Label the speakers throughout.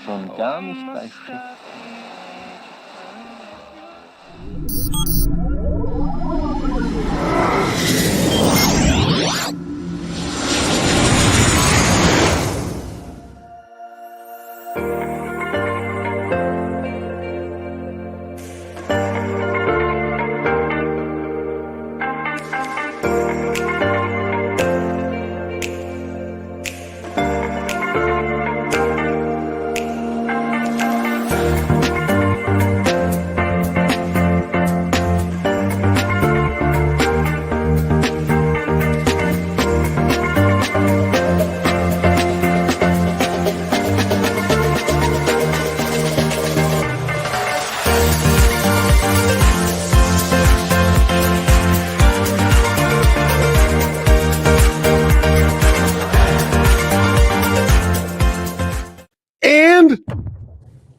Speaker 1: schon gar nicht bei Schiff.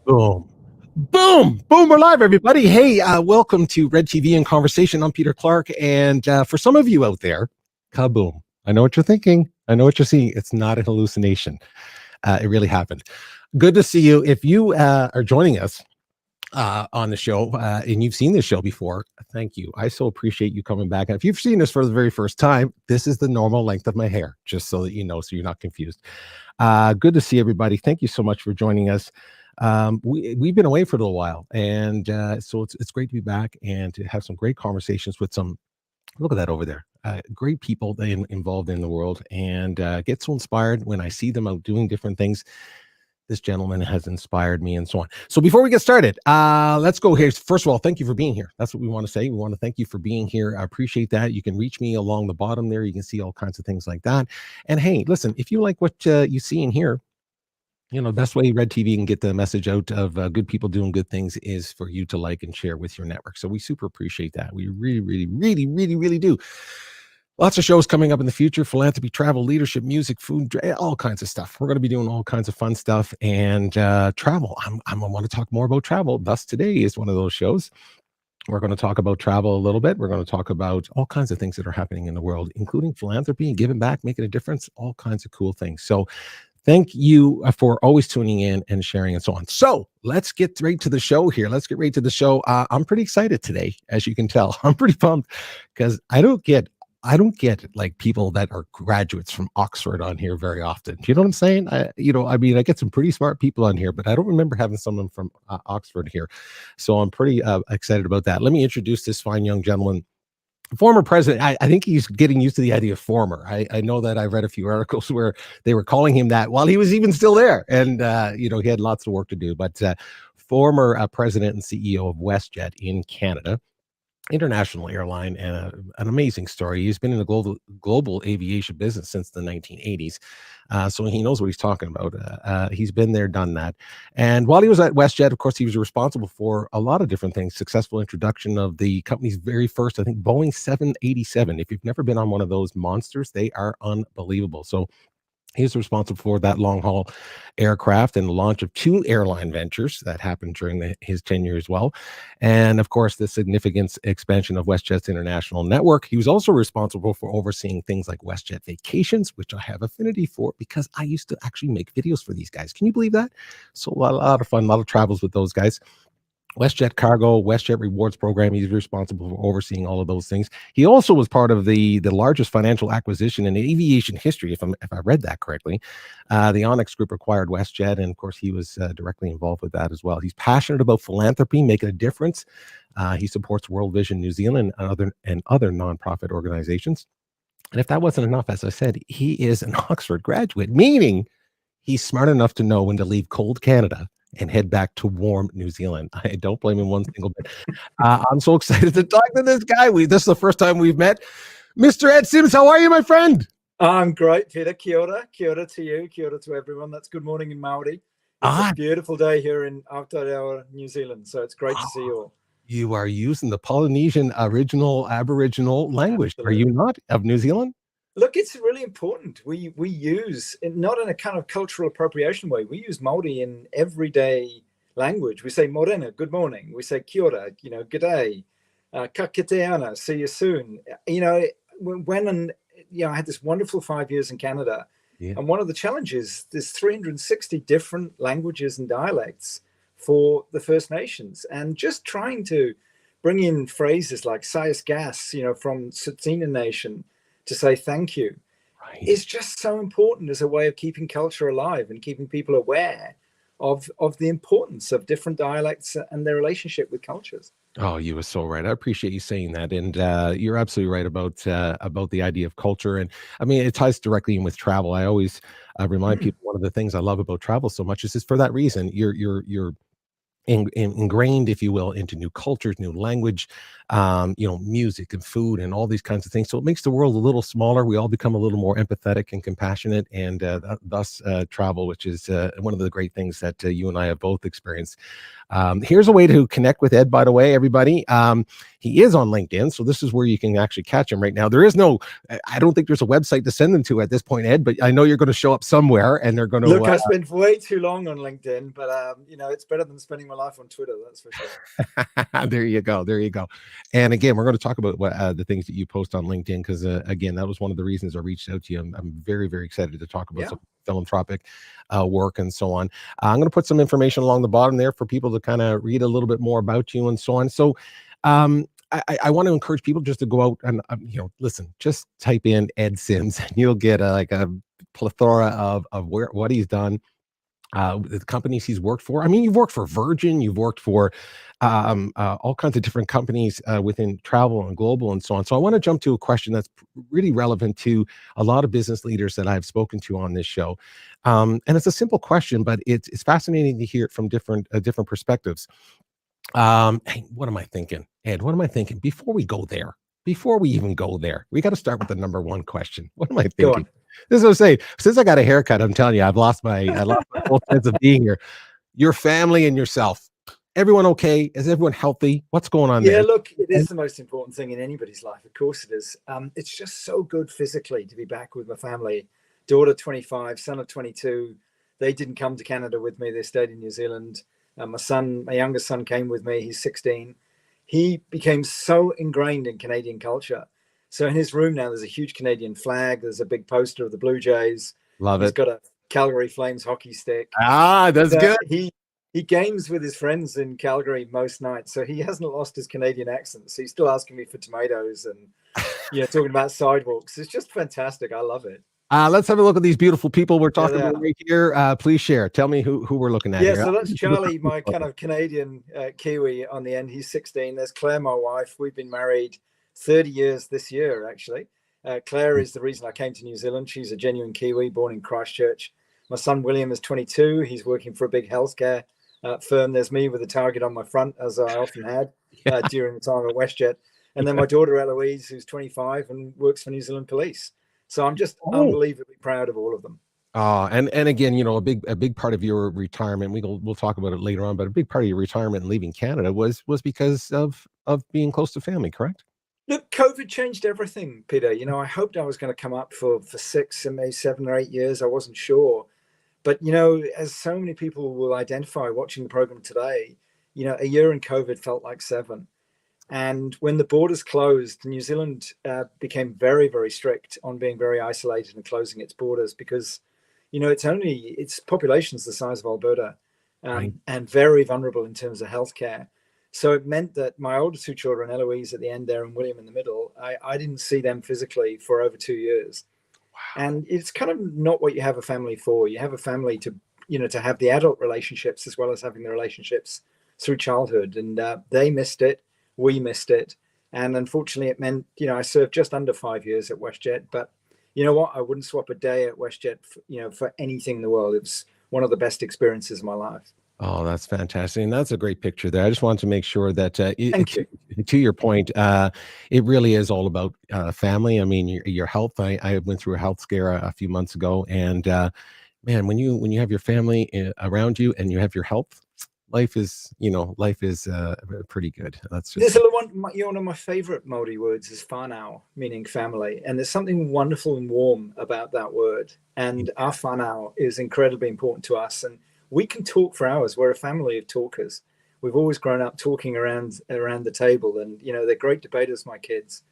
Speaker 2: Boom. Boom. Boom. We're live, everybody. Hey, welcome to Red TV and Conversation. I'm Peter Clark. And for some of you out there, kaboom. I know what you're thinking. I know what you're seeing. It's not a hallucination. It really happened. Good to see you. If you are joining us on the show and you've seen this show before, thank you. I so appreciate you coming back. And if you've seen this for the very first time, this is the normal length of my hair, just so that you know, so you're not confused. Good to see everybody. Thank you so much for joining us. We've been away for a little while, and so it's great to be back and to have some great conversations with some, look at that over there, great people involved in the world, and get so inspired when I see them out doing different things. This gentleman has inspired me, and so on. So before we get started, let's go here. First of all, thank you for being here. That's what we want to say. We want to thank you for being here. I appreciate that. You can reach me along the bottom there. You can see all kinds of things like that. And hey, listen, if you like what you see in here, you know, the best way Red TV can get the message out of good people doing good things is for you to like and share with your network. So we super appreciate that. We really do. Lots of shows coming up in the future: philanthropy, travel, leadership, music, food, all kinds of stuff. We're going to be doing all kinds of fun stuff and travel. I want to talk more about travel. Thus, today is one of those shows. We're going to talk about travel a little bit. We're going to talk about all kinds of things that are happening in the world, including philanthropy and giving back, making a difference, all kinds of cool things. So thank you for always tuning in and sharing and so on. So let's get right to the show here. Let's get right to the show. I'm pretty excited today, as you can tell. I'm pretty pumped because I don't get like people that are graduates from Oxford on here very often. Do you know what I'm saying? I get some pretty smart people on here, but I don't remember having someone from Oxford here. So I'm pretty excited about that. Let me introduce this fine young gentleman. Former president. I think he's getting used to the idea of former. I know that I've read a few articles where they were calling him that while he was even still there. And, he had lots of work to do. But former president and CEO of WestJet in Canada, international airline, and an amazing story. He's been in the global aviation business since the 1980s. So he knows what he's talking about. He's been there, done that. And while he was at WestJet, of course, he was responsible for a lot of different things. Successful introduction of the company's very first, I think, Boeing 787. If you've never been on one of those monsters, they are unbelievable. So he's responsible for that long-haul aircraft and the launch of 2 airline ventures that happened during his tenure as well. And, of course, the significant expansion of WestJet's international network. He was also responsible for overseeing things like WestJet Vacations, which I have affinity for because I used to actually make videos for these guys. Can you believe that? So a lot of fun, a lot of travels with those guys. WestJet Cargo, WestJet Rewards program. He's responsible for overseeing all of those things. He also was part of the largest financial acquisition in aviation history, if I read that correctly. The Onyx Group acquired WestJet, and of course, he was directly involved with that as well. He's passionate about philanthropy, making a difference. He supports World Vision New Zealand and other nonprofit organizations. And if that wasn't enough, as I said, he is an Oxford graduate, meaning he's smart enough to know when to leave cold Canada and head back to warm New Zealand. I don't blame him one single bit. I'm so excited to talk to this guy. This is the first time we've met. Mr. Ed Sims, how are you, my friend?
Speaker 3: I'm great, Peter. Kia ora. Kia ora to you. Kia ora to everyone. That's good morning in Maori. It's a beautiful day here in Aotearoa, New Zealand. So it's great to see you all.
Speaker 2: You are using the Polynesian original Aboriginal language. Absolutely. Are you not, of New Zealand?
Speaker 3: Look, it's really important. We use, not in a kind of cultural appropriation way, we use Māori in everyday language. We say morena, good morning. We say kia ora, good day. Ka kite ana, see you soon. I had this wonderful 5 years in Canada,
Speaker 2: Yeah.
Speaker 3: And one of the challenges, there's 360 different languages and dialects for the First Nations. And just trying to bring in phrases like 𝘖𝗶𝘁𝗵 𝗣𝗲𝗁, from Tsuut'ina Nation, to say thank you, is just so important as a way of keeping culture alive and keeping people aware of the importance of different dialects and their relationship with cultures.
Speaker 2: Oh, you were so right. I appreciate you saying that, and you're absolutely right about the idea of culture. And I mean, it ties directly in with travel. I always remind people one of the things I love about travel so much is just for that reason. You're ingrained, if you will, into new cultures, new language, music and food and all these kinds of things. So it makes the world a little smaller. We all become a little more empathetic and compassionate, and thus travel, which is one of the great things that you and I have both experienced. Here's a way to connect with Ed, by the way, everybody. He is on LinkedIn, so this is where you can actually catch him right now. There is no, I don't think there's a website to send them to at this point, Ed, but I know you're going to show up somewhere, and they're going to
Speaker 3: look. I spent way too long on LinkedIn, but it's better than spending my life on Twitter, that's for sure.
Speaker 2: There you go. And again, we're going to talk about the things that you post on LinkedIn, because again, that was one of the reasons I reached out to you. I'm very, very excited to talk about some philanthropic work and so on. I'm going to put some information along the bottom there for people to kind of read a little bit more about you and so on. So I want to encourage people just to go out and listen, just type in Ed Sims and you'll get a plethora of what he's done, the companies he's worked for. I mean, you've worked for Virgin, you've worked for all kinds of different companies within travel and global and so on. So I want to jump to a question that's really relevant to a lot of business leaders that I've spoken to on this show. And it's a simple question, but it's fascinating to hear it from different perspectives. Hey, what am I thinking, Ed? What am I thinking? Before we even go there, we got to start with the number one question. What am I thinking? This is what I'm saying. Since I got a haircut, I'm telling you, I've lost my whole sense of being here. Your family and yourself, everyone okay? Is everyone healthy? What's going on there?
Speaker 3: Yeah, look, it is the most important thing in anybody's life. Of course it is. It's just so good physically to be back with my family. Daughter 25, son of 22. They didn't come to Canada with me. They stayed in New Zealand. My youngest son came with me. He's 16. He became so ingrained in Canadian culture. So in his room now, there's a huge Canadian flag. There's a big poster of the Blue Jays.
Speaker 2: Love it.
Speaker 3: He's got a Calgary Flames hockey stick.
Speaker 2: That's good.
Speaker 3: He games with his friends in Calgary most nights, so he hasn't lost his Canadian accent. So he's still asking me for tomatoes and talking about sidewalks. It's just fantastic. I love it.
Speaker 2: Let's have a look at these beautiful people we're talking about right here. Please share. Tell me who we're looking at.
Speaker 3: Yeah, here. So that's Charlie, my kind of Canadian Kiwi on the end. He's 16. There's Claire, my wife. We've been married 30 years this year, actually. Claire is the reason I came to New Zealand. She's a genuine Kiwi, born in Christchurch. My son William is 22. He's working for a big healthcare firm. There's me with a target on my front, as I often had during the time at WestJet. And then my daughter Eloise, who's 25 and works for New Zealand Police. So I'm just unbelievably proud of all of them.
Speaker 2: And again, a big part of your retirement, we'll talk about it later on, but a big part of your retirement and leaving Canada was because of being close to family, correct?
Speaker 3: Look, COVID changed everything, Peter. I hoped I was going to come up for 6 and maybe 7 or 8 years. I wasn't sure. But, as so many people will identify watching the program today, a year in COVID felt like 7. And when the borders closed, New Zealand became very, very strict on being very isolated and closing its borders because, its population's the size of Alberta and very vulnerable in terms of healthcare. So it meant that my older 2 children, Eloise at the end there and William in the middle, I didn't see them physically for over 2 years. Wow. And it's kind of not what you have a family for. You have a family to, to have the adult relationships as well as having the relationships through childhood. And they missed it. We missed it. And unfortunately, it meant, I served just under 5 years at WestJet. But you know what? I wouldn't swap a day at WestJet, for anything in the world. It was one of the best experiences of my life.
Speaker 2: Oh, that's fantastic. And that's a great picture there. I just wanted to make sure that
Speaker 3: Thank you.
Speaker 2: To your point, it really is all about family. I mean, your health. I went through a health scare a few months ago. And man, when you have your family around you and you have your health, life is pretty good. That's just
Speaker 3: one of my favorite Māori words is whānau, meaning family. And there's something wonderful and warm about that word. And our whānau is incredibly important to us. And we can talk for hours. We're a family of talkers. We've always grown up talking around the table, and they're great debaters, my kids.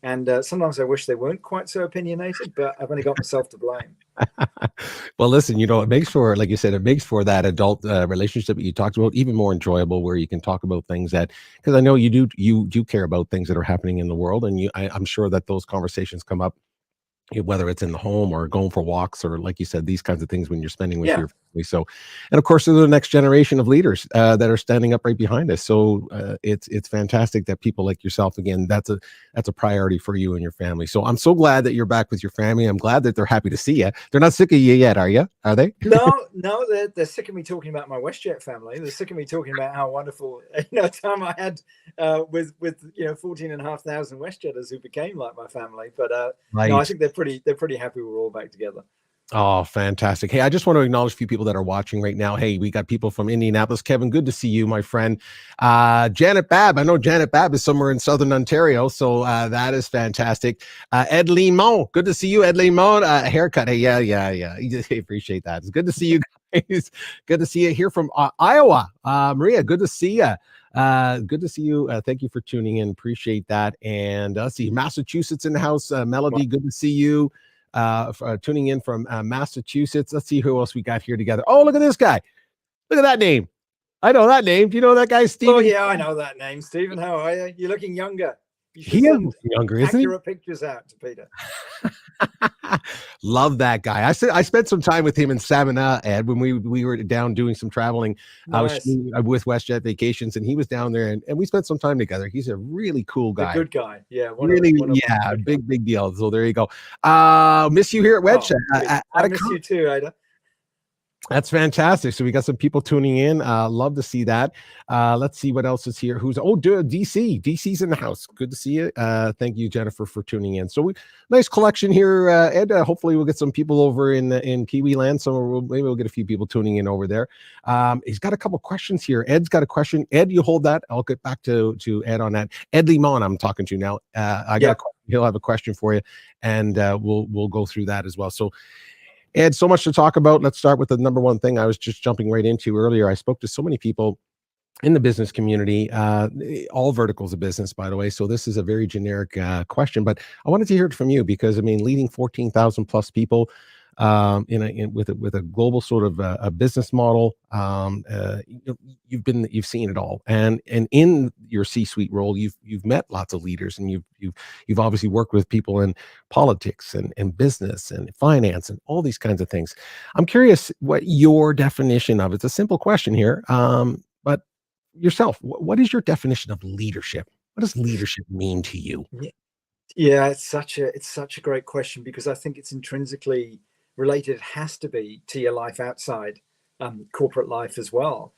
Speaker 3: And sometimes I wish they weren't quite so opinionated, but I've only got myself to blame.
Speaker 2: Well, listen, you know, it makes for, like you said, it makes for that adult relationship that you talked about even more enjoyable, where you can talk about things that, because I know you do care about things that are happening in the world, and I'm sure that those conversations come up, whether it's in the home or going for walks, or like you said, these kinds of things when you're spending with
Speaker 3: Yeah.
Speaker 2: your family. So, and of course, there's the next generation of leaders that are standing up right behind us. So it's fantastic that people like yourself, again, that's a priority for you and your family. So I'm so glad that you're back with your family. I'm glad that they're happy to see you. They're not sick of you yet, are you? Are they?
Speaker 3: No, they're sick of me talking about my WestJet family. They're sick of me talking about how wonderful time I had with 14,500 WestJetters who became like my family. But
Speaker 2: Right.
Speaker 3: no, I think they're pretty happy we're all back together.
Speaker 2: Oh, fantastic. Hey, I just want to acknowledge a few people that are watching right now. Hey, we got people from Indianapolis. Kevin, good to see you, my friend. Janet Babb. I know Janet Babb is somewhere in Southern Ontario, so that is fantastic. Ed Limon, good to see you, Ed Limon. Haircut. Hey, yeah. I appreciate that. It's good to see you guys. Good to see you here from Iowa. Maria, good to see you. Good to see you. Thank you for tuning in. Appreciate that. And let's see, Massachusetts in the house. Melody, good to see you. Tuning in from Massachusetts. Let's see who else we got here together. Oh, look at this guy. Look at that name. I know that name. Do you know that guy, Stephen?
Speaker 3: Oh, yeah, I know that name. Stephen, how are you? You're looking younger. You should
Speaker 2: He is
Speaker 3: send
Speaker 2: younger, isn't he?
Speaker 3: accurate pictures out to Peter.
Speaker 2: Love that guy. I spent some time with him in Savannah, Ed, when we were down doing some traveling.
Speaker 3: Nice.
Speaker 2: I was with WestJet Vacations, and he was down there, and we spent some time together. He's a really cool guy.
Speaker 3: A good guy. Yeah.
Speaker 2: Big deal. So there you go. Miss you here at WestJet.
Speaker 3: I miss you too, Ada.
Speaker 2: That's fantastic. So we got some people tuning in. Love to see that. Let's see what else is here. DC's in the house. Good to see you. Thank you, Jennifer, for tuning in. So nice collection here, Ed. Hopefully we'll get some people over in Kiwi land. So maybe we'll get a few people tuning in over there. He's got a couple questions here. Ed's got a question. Ed, you hold that. I'll get back to Ed on that. Ed Limon, I'm talking to now. He'll have a question for you, and we'll go through that as well. So Ed, so much to talk about. Let's start with the number one thing I was just jumping right into earlier. I spoke to so many people in the business community, all verticals of business, by the way. So this is a very generic question, but I wanted to hear it from you because, I mean, leading 14,000 plus people with a global sort of a business model, you've seen it all, and in your C-suite role, you've met lots of leaders, and you've obviously worked with people in politics and business and finance and all these kinds of things. I'm curious what your definition of it's a simple question here, but yourself, what is your definition of leadership? What does leadership mean to you?
Speaker 3: Yeah, it's such a great question, because I think it's intrinsically related. It has to be to your life outside corporate life as well.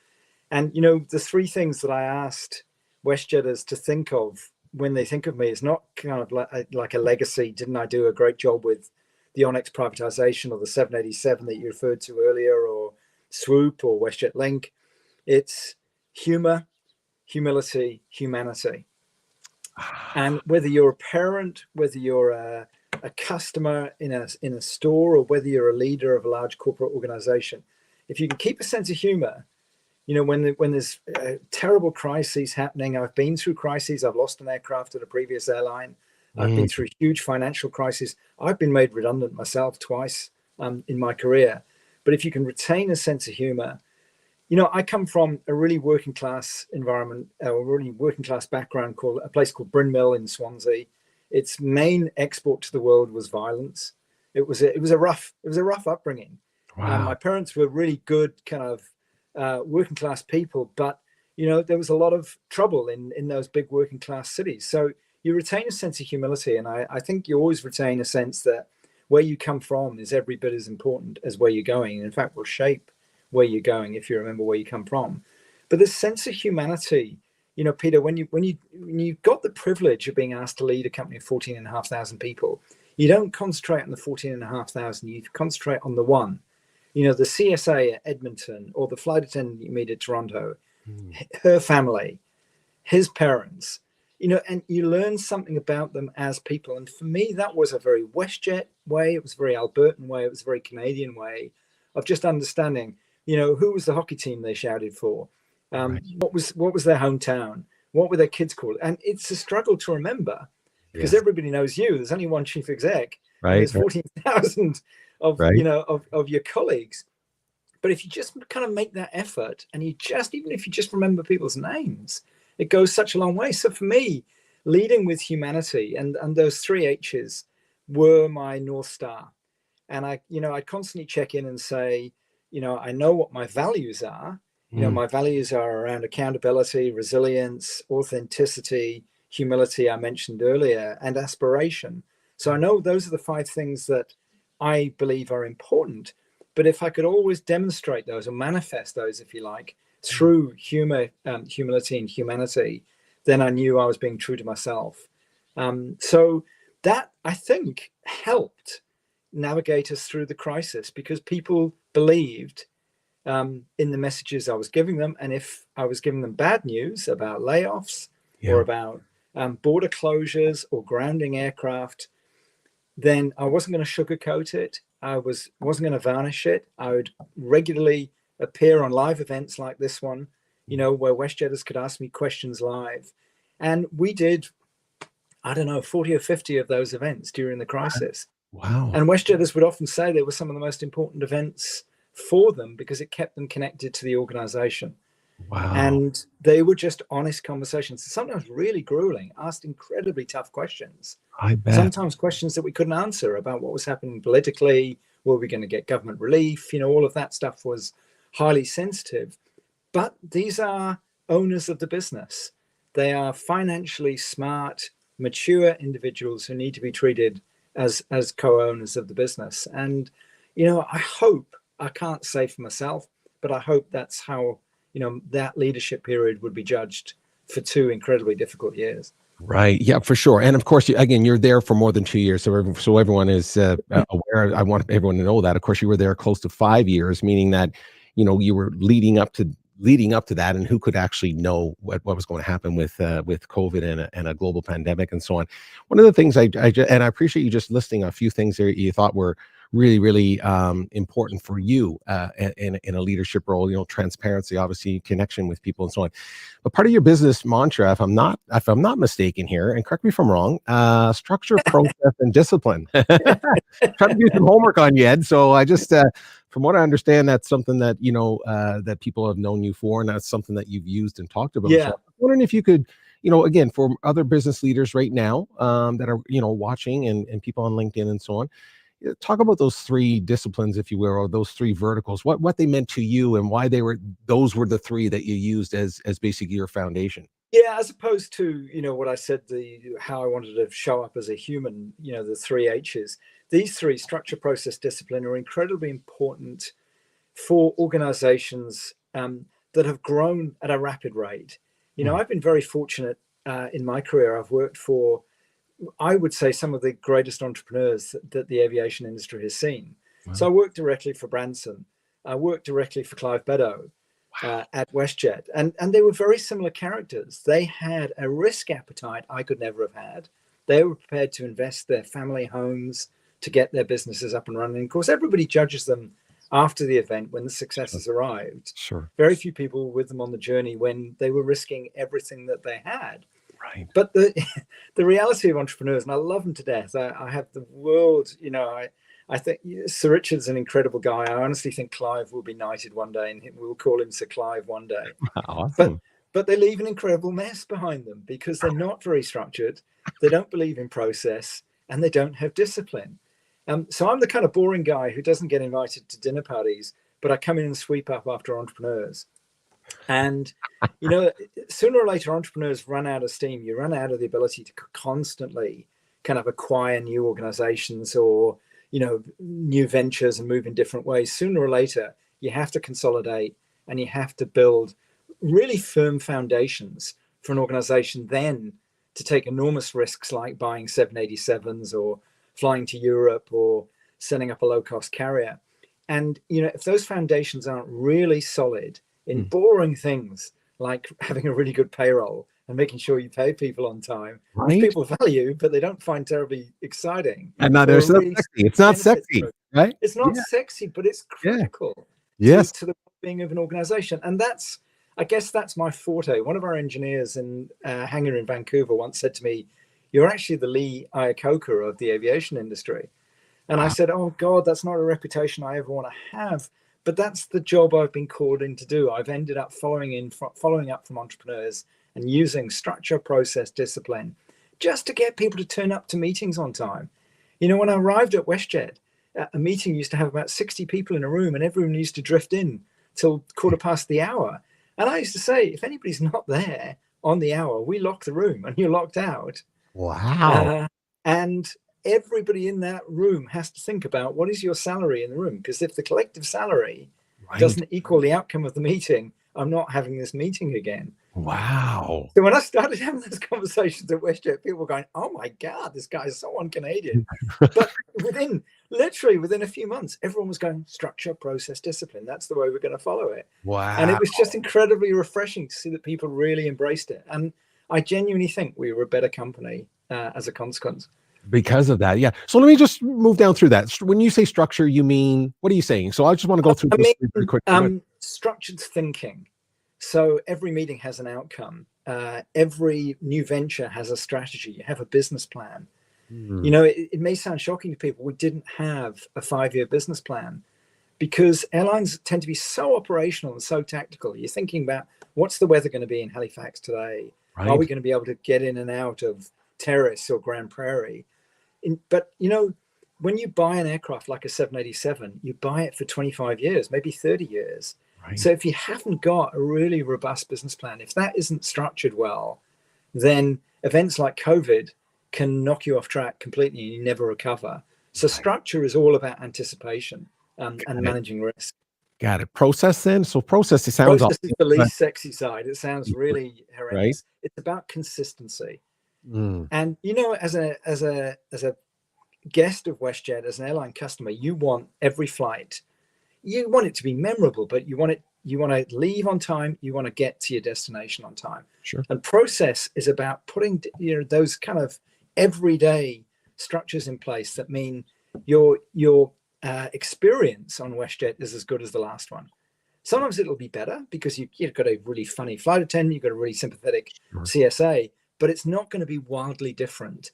Speaker 3: And the three things that I asked WestJetters to think of when they think of me is not kind of like a legacy. Didn't I do a great job with the Onyx privatization, or the 787 that you referred to earlier, or Swoop, or WestJet Link? It's humor, humility, humanity. And whether you're a parent, whether you're a customer in a store, or whether you're a leader of a large corporate organization, if you can keep a sense of humor, when there's terrible crises happening. I've been through crises. I've lost an aircraft at a previous airline. I've been through huge financial crises. I've been made redundant myself twice in my career. But if you can retain a sense of humor, I come from a really working class environment, a really working class background, called a place called Bryn Mawr in Swansea. Its main export to the world was violence. It was a rough upbringing.
Speaker 2: Wow.
Speaker 3: My parents were really good kind of working class people, but there was a lot of trouble in those big working class cities. So you retain a sense of humility, and I think you always retain a sense that where you come from is every bit as important as where you're going. In fact, will shape where you're going if you remember where you come from. But this sense of humanity, Peter, when you've got the privilege of being asked to lead a company of 14,500 people, you don't concentrate on the 14,500. You concentrate on the one. The CSA at Edmonton, or the flight attendant you meet at Toronto, her family, his parents, and you learn something about them as people. And for me, that was a very WestJet way. It was a very Albertan way. It was a very Canadian way of just understanding, who was the hockey team they shouted for?
Speaker 2: Right.
Speaker 3: What was their hometown? What were their kids called? And it's a struggle to remember. because
Speaker 2: Yes.
Speaker 3: everybody knows you. There's only one chief exec, and
Speaker 2: Right.
Speaker 3: there's 14,000 of
Speaker 2: Right.
Speaker 3: of your colleagues. But if you just kind of make that effort, and even if you just remember people's names, it goes such a long way. So for me, leading with humanity and those 3 H's were my North Star. And I constantly check in and say, I know what my values are. My values are around accountability, resilience, authenticity, humility, I mentioned earlier, and aspiration. So I know those are the 5 things that I believe are important. But if I could always demonstrate those or manifest those, if you like, through humility and humanity, then I knew I was being true to myself. So that, I think, helped navigate us through the crisis, because people believed in the messages I was giving them. And if I was giving them bad news about layoffs or about border closures or grounding aircraft, then I wasn't going to sugarcoat it. I wasn't going to varnish it. I would regularly appear on live events like this one, where WestJetters could ask me questions live. And we did, I don't know, 40 or 50 of those events during the crisis.
Speaker 2: Wow.
Speaker 3: And WestJetters would often say they were some of the most important events for them because it kept them connected to the organization.
Speaker 2: Wow.
Speaker 3: And they were just honest conversations, sometimes really grueling, asked incredibly tough questions.
Speaker 2: I bet.
Speaker 3: Sometimes questions that we couldn't answer about what was happening politically, were we going to get government relief? All of that stuff was highly sensitive. But these are owners of the business. They are financially smart, mature individuals who need to be treated as co-owners of the business. And, I hope, I can't say for myself, but I hope that's how, that leadership period would be judged for 2 incredibly difficult years.
Speaker 2: Right. Yeah, for sure. And of course, you're there for more than 2 years. So everyone is aware. I want everyone to know that. Of course, you were there close to 5 years, meaning that, you were leading up to that, and who could actually know what was going to happen with COVID and a global pandemic and so on. One of the things I appreciate you just listing a few things there you thought were really, really important for you in a leadership role. Transparency, obviously, connection with people, and so on. But part of your business mantra, if I'm not mistaken here, and correct me if I'm wrong, structure, process, and discipline. Trying to do some homework on you, Ed. So I just, from what I understand, that's something that that people have known you for, and that's something that you've used and talked about.
Speaker 3: Yeah.
Speaker 2: So I'm wondering if you could, again, for other business leaders right now that are watching, and people on LinkedIn and so on, talk about those 3 disciplines, if you will, or those 3 verticals, what they meant to you, and why those were the 3 that you used as basically your foundation.
Speaker 3: Yeah, as opposed to, what I said, how I wanted to show up as a human, the 3 H's. These 3, structure, process, discipline, are incredibly important for organizations that have grown at a rapid rate. I've been very fortunate in my career. I've worked for, I would say, some of the greatest entrepreneurs that the aviation industry has seen. Wow. So I worked directly for Branson. I worked directly for 𝘂𝗏𝗏𝗏𝗏 at WestJet. And they were very similar characters. They had a risk appetite I could never have had. They were prepared to invest their family homes to get their businesses up and running. And of course, everybody judges them after the event when the success has arrived.
Speaker 2: Sure.
Speaker 3: Very few people were with them on the journey when they were risking everything that they had.
Speaker 2: Right.
Speaker 3: But the reality of entrepreneurs, and I love them to death. I have the world, I think Sir Richard's an incredible guy. I honestly think Clive will be knighted one day, and we'll call him Sir Clive one day.
Speaker 2: Awesome.
Speaker 3: But they leave an incredible mess behind them because they're not very structured. They don't believe in process, and they don't have discipline. So I'm the kind of boring guy who doesn't get invited to dinner parties, but I come in and sweep up after entrepreneurs. And, sooner or later, entrepreneurs run out of steam. You run out of the ability to constantly kind of acquire new organizations or, new ventures and move in different ways. Sooner or later, you have to consolidate, and you have to build really firm foundations for an organization then to take enormous risks like buying 787s or flying to Europe or setting up a low-cost carrier. And, if those foundations aren't really solid in boring things like having a really good payroll and making sure you pay people on time,
Speaker 2: right,
Speaker 3: which people value, but they don't find terribly exciting.
Speaker 2: And not really sexy. It's not sexy, right?
Speaker 3: It's not sexy, but it's critical
Speaker 2: to
Speaker 3: the well-being of an organization. And I guess that's my forte. One of our engineers in hangar in Vancouver once said to me, You're actually the 𝗟𝗂𝗃𝗲𝗏 of the aviation industry. And I said, oh God, that's not a reputation I ever want to have. But that's the job I've been called in to do. I've ended up following up from entrepreneurs and using structure, process, discipline, just to get people to turn up to meetings on time. You know, when I arrived at WestJet, a meeting used to have about 60 people in a room, and everyone used to drift in till 1:15. And I used to say, if anybody's not there on the hour, we lock the room and you're locked out.
Speaker 2: Wow.
Speaker 3: And everybody in that room has to think about what is your salary in the room, because if the collective salary doesn't equal the outcome of the meeting, I'm not having this meeting again.
Speaker 2: Wow.
Speaker 3: So when I started having those conversations at WestJet, people were going, oh my God, this guy is so un-Canadian. But literally within a few months, everyone was going, structure, process, discipline. That's the way we're going to follow it.
Speaker 2: Wow.
Speaker 3: And it was just incredibly refreshing to see that people really embraced it. And I genuinely think we were a better company as a consequence.
Speaker 2: Because of that, yeah. So let me just move down through that. When you say structure, you mean, what are you saying? So I just want to go through this pretty quick.
Speaker 3: Structured thinking. So every meeting has an outcome. Every new venture has a strategy. You have a business plan. You know, it may sound shocking to people. We didn't have a 5-year business plan because airlines tend to be so operational and so tactical. You're thinking about what's the weather going to be in Halifax today? Right. Are we going to be able to get in and out of Terrace or Grand Prairie? But, you know, when you buy an aircraft like a 787, you buy it for 25 years, maybe 30 years. Right. So if you haven't got a really robust business plan, if that isn't structured well, then events like COVID can knock you off track completely and you never recover. So structure is all about anticipation and managing risk.
Speaker 2: Got it. Process then? So process, it sounds...
Speaker 3: Process is the least sexy side. It sounds really horrendous. Right. It's about consistency. And, you know, as a guest of WestJet, as an airline customer, you want every flight, you want it to be memorable, but you want to leave on time. You want to get to your destination on time. Sure. And process is about putting, you know, those kind of everyday structures in place that mean your experience on WestJet is as good as the last one. Sometimes it'll be better because you've got a really funny flight attendant, you've got a really sympathetic CSA, but it's not going to be wildly different.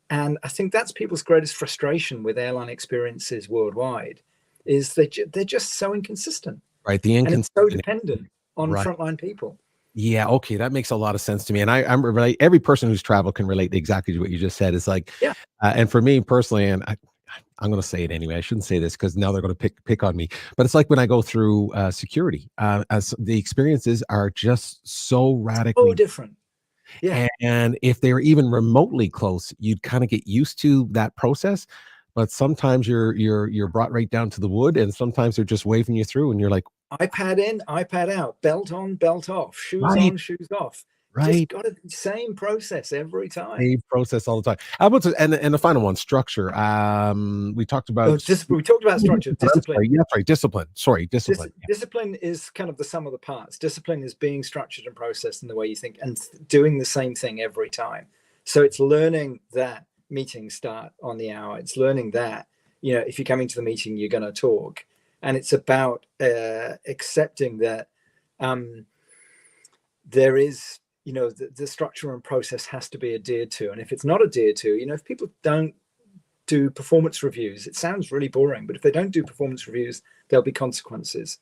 Speaker 3: And I think that's people's greatest frustration with airline experiences worldwide, is they're just so inconsistent.
Speaker 2: Right. The inconsistent.
Speaker 3: And it's so dependent on frontline people. Yeah.
Speaker 2: Okay. That makes a lot of sense to me. And I'm really, every person who's traveled can relate to exactly what you just said. It's like, and for me personally, and I'm going to say it anyway. I shouldn't say this because now they're going to pick on me. But it's like when I go through security, as the experiences are just so radically
Speaker 3: different. Yeah.
Speaker 2: And if they were even remotely close, you'd kind of get used to that process. But sometimes you're brought right down to the wood, and sometimes they're just waving you through, and you're like,
Speaker 3: iPad in, iPad out, belt on, belt off, shoes on, shoes off. Just got the same process every time.
Speaker 2: Same process all the time. How about and the final one, structure? We talked about
Speaker 3: structure, discipline.
Speaker 2: Yeah, right. Discipline. Sorry, discipline.
Speaker 3: Discipline is kind of the sum of the parts. Discipline is being structured and processed in the way you think and doing the same thing every time. So it's learning that meetings start on the hour. It's learning that, you know, if you're coming to the meeting, you're going to talk, and it's about accepting that there is, you know, the structure and process has to be adhered to. And if it's not adhered to, you know, if people don't do performance reviews, it sounds really boring, but if they don't do performance reviews, there'll be consequences.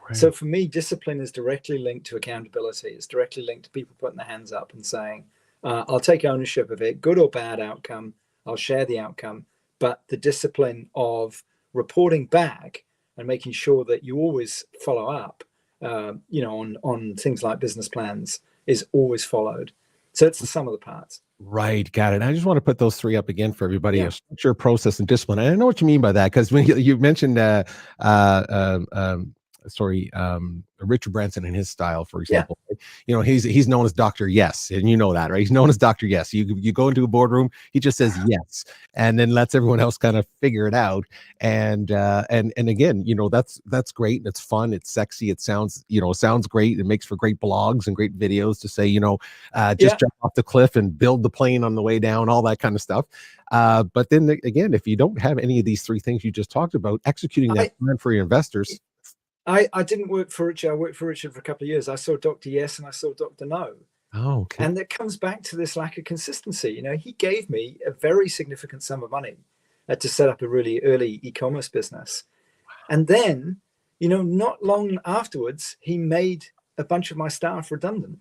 Speaker 3: Right. So for me, discipline is directly linked to accountability. It's directly linked to people putting their hands up and saying, I'll take ownership of it, good or bad outcome. I'll share the outcome, but the discipline of reporting back and making sure that you always follow up, you know, on things like business plans is always followed. So it's the sum of the parts.
Speaker 2: Right. Got it. I just want to put those three up again for everybody. Yeah. Structure, process, and discipline. And I know what you mean by that, because when you mentioned Richard Branson and his style, for example, you know, he's known as Dr. Yes, and you know that, right? He's known as Dr. Yes. You go into a boardroom, he just says yes, and then lets everyone else kind of figure it out. And again, you know, that's great, and it's fun, it's sexy, it sounds great, it makes for great blogs and great videos to say, you know, just jump off the cliff and build the plane on the way down, all that kind of stuff. But then again, if you don't have any of these three things you just talked about, executing that plan for your investors.
Speaker 3: I didn't work for Richard. I worked for Richard for a couple of years. I saw Dr. Yes and I saw Dr. No.
Speaker 2: Oh, okay.
Speaker 3: And that comes back to this lack of consistency. You know, he gave me a very significant sum of money to set up a really early e-commerce business. And then, you know, not long afterwards, he made a bunch of my staff redundant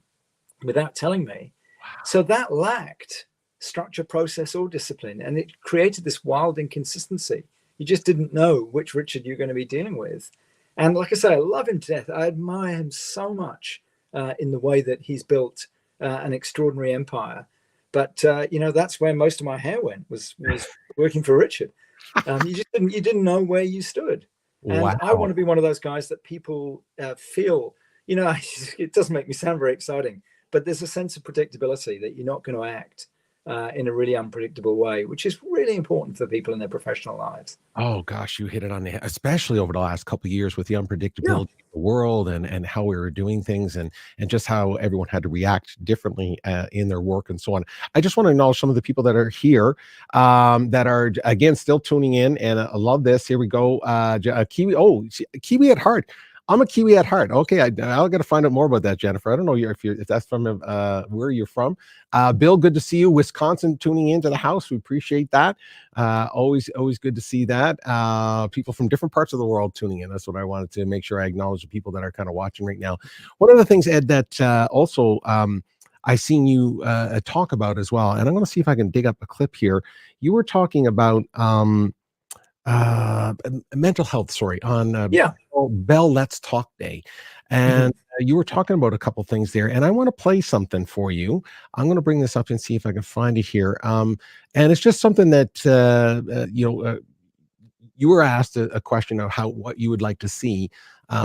Speaker 3: without telling me.
Speaker 2: Wow.
Speaker 3: So that lacked structure, process, or discipline. And it created this wild inconsistency. You just didn't know which Richard you're going to be dealing with. And like I say, I love him to death. I admire him so much in the way that he's built an extraordinary empire. But, you know, that's where most of my hair went, was working for Richard. You didn't know where you stood. And
Speaker 2: Wow.
Speaker 3: I want to be one of those guys that people feel, you know, it doesn't make me sound very exciting, but there's a sense of predictability that you're not going to act in a really unpredictable way, which is really important for people in their professional lives.
Speaker 2: Oh gosh, you hit it on the head, especially over the last couple of years with the unpredictability
Speaker 3: Yeah.
Speaker 2: of the world and how we were doing things and just how everyone had to react differently in their work and so on. I just want to acknowledge some of the people that are here that are again still tuning in, and I love this. Here we go. Kiwi. Oh, Kiwi at heart. I'm a Kiwi at heart. Okay, I got to find out more about that, Jennifer. I don't know if that's from where you're from. Bill, good to see you. Wisconsin tuning into the house. We appreciate that. Always good to see that. People from different parts of the world tuning in. That's what I wanted to make sure I acknowledge the people that are kind of watching right now. One of the things, Ed, that also I seen you talk about as well, and I'm going to see if I can dig up a clip here. You were talking about mental health, sorry, on Bell Let's Talk Day. And you were talking about a couple things there, and I want to play something for you. I'm going to bring this up and see if I can find it here. And it's just something that, you were asked a question of what you would like to see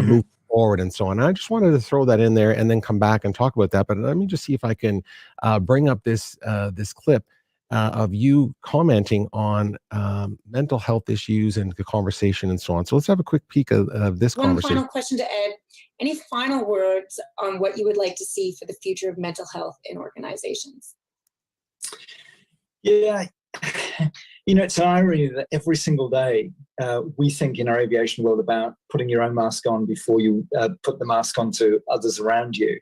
Speaker 2: move forward and so on. And I just wanted to throw that in there and then come back and talk about that. But let me just see if I can bring up this clip of you commenting on mental health issues and the conversation and so on. So let's have a quick peek of this conversation.
Speaker 4: One final question to Ed. Any final words on what you would like to see for the future of mental health in organizations?
Speaker 3: Yeah, you know, it's an irony that every single day we think in our aviation world about putting your own mask on before you put the mask on to others around you.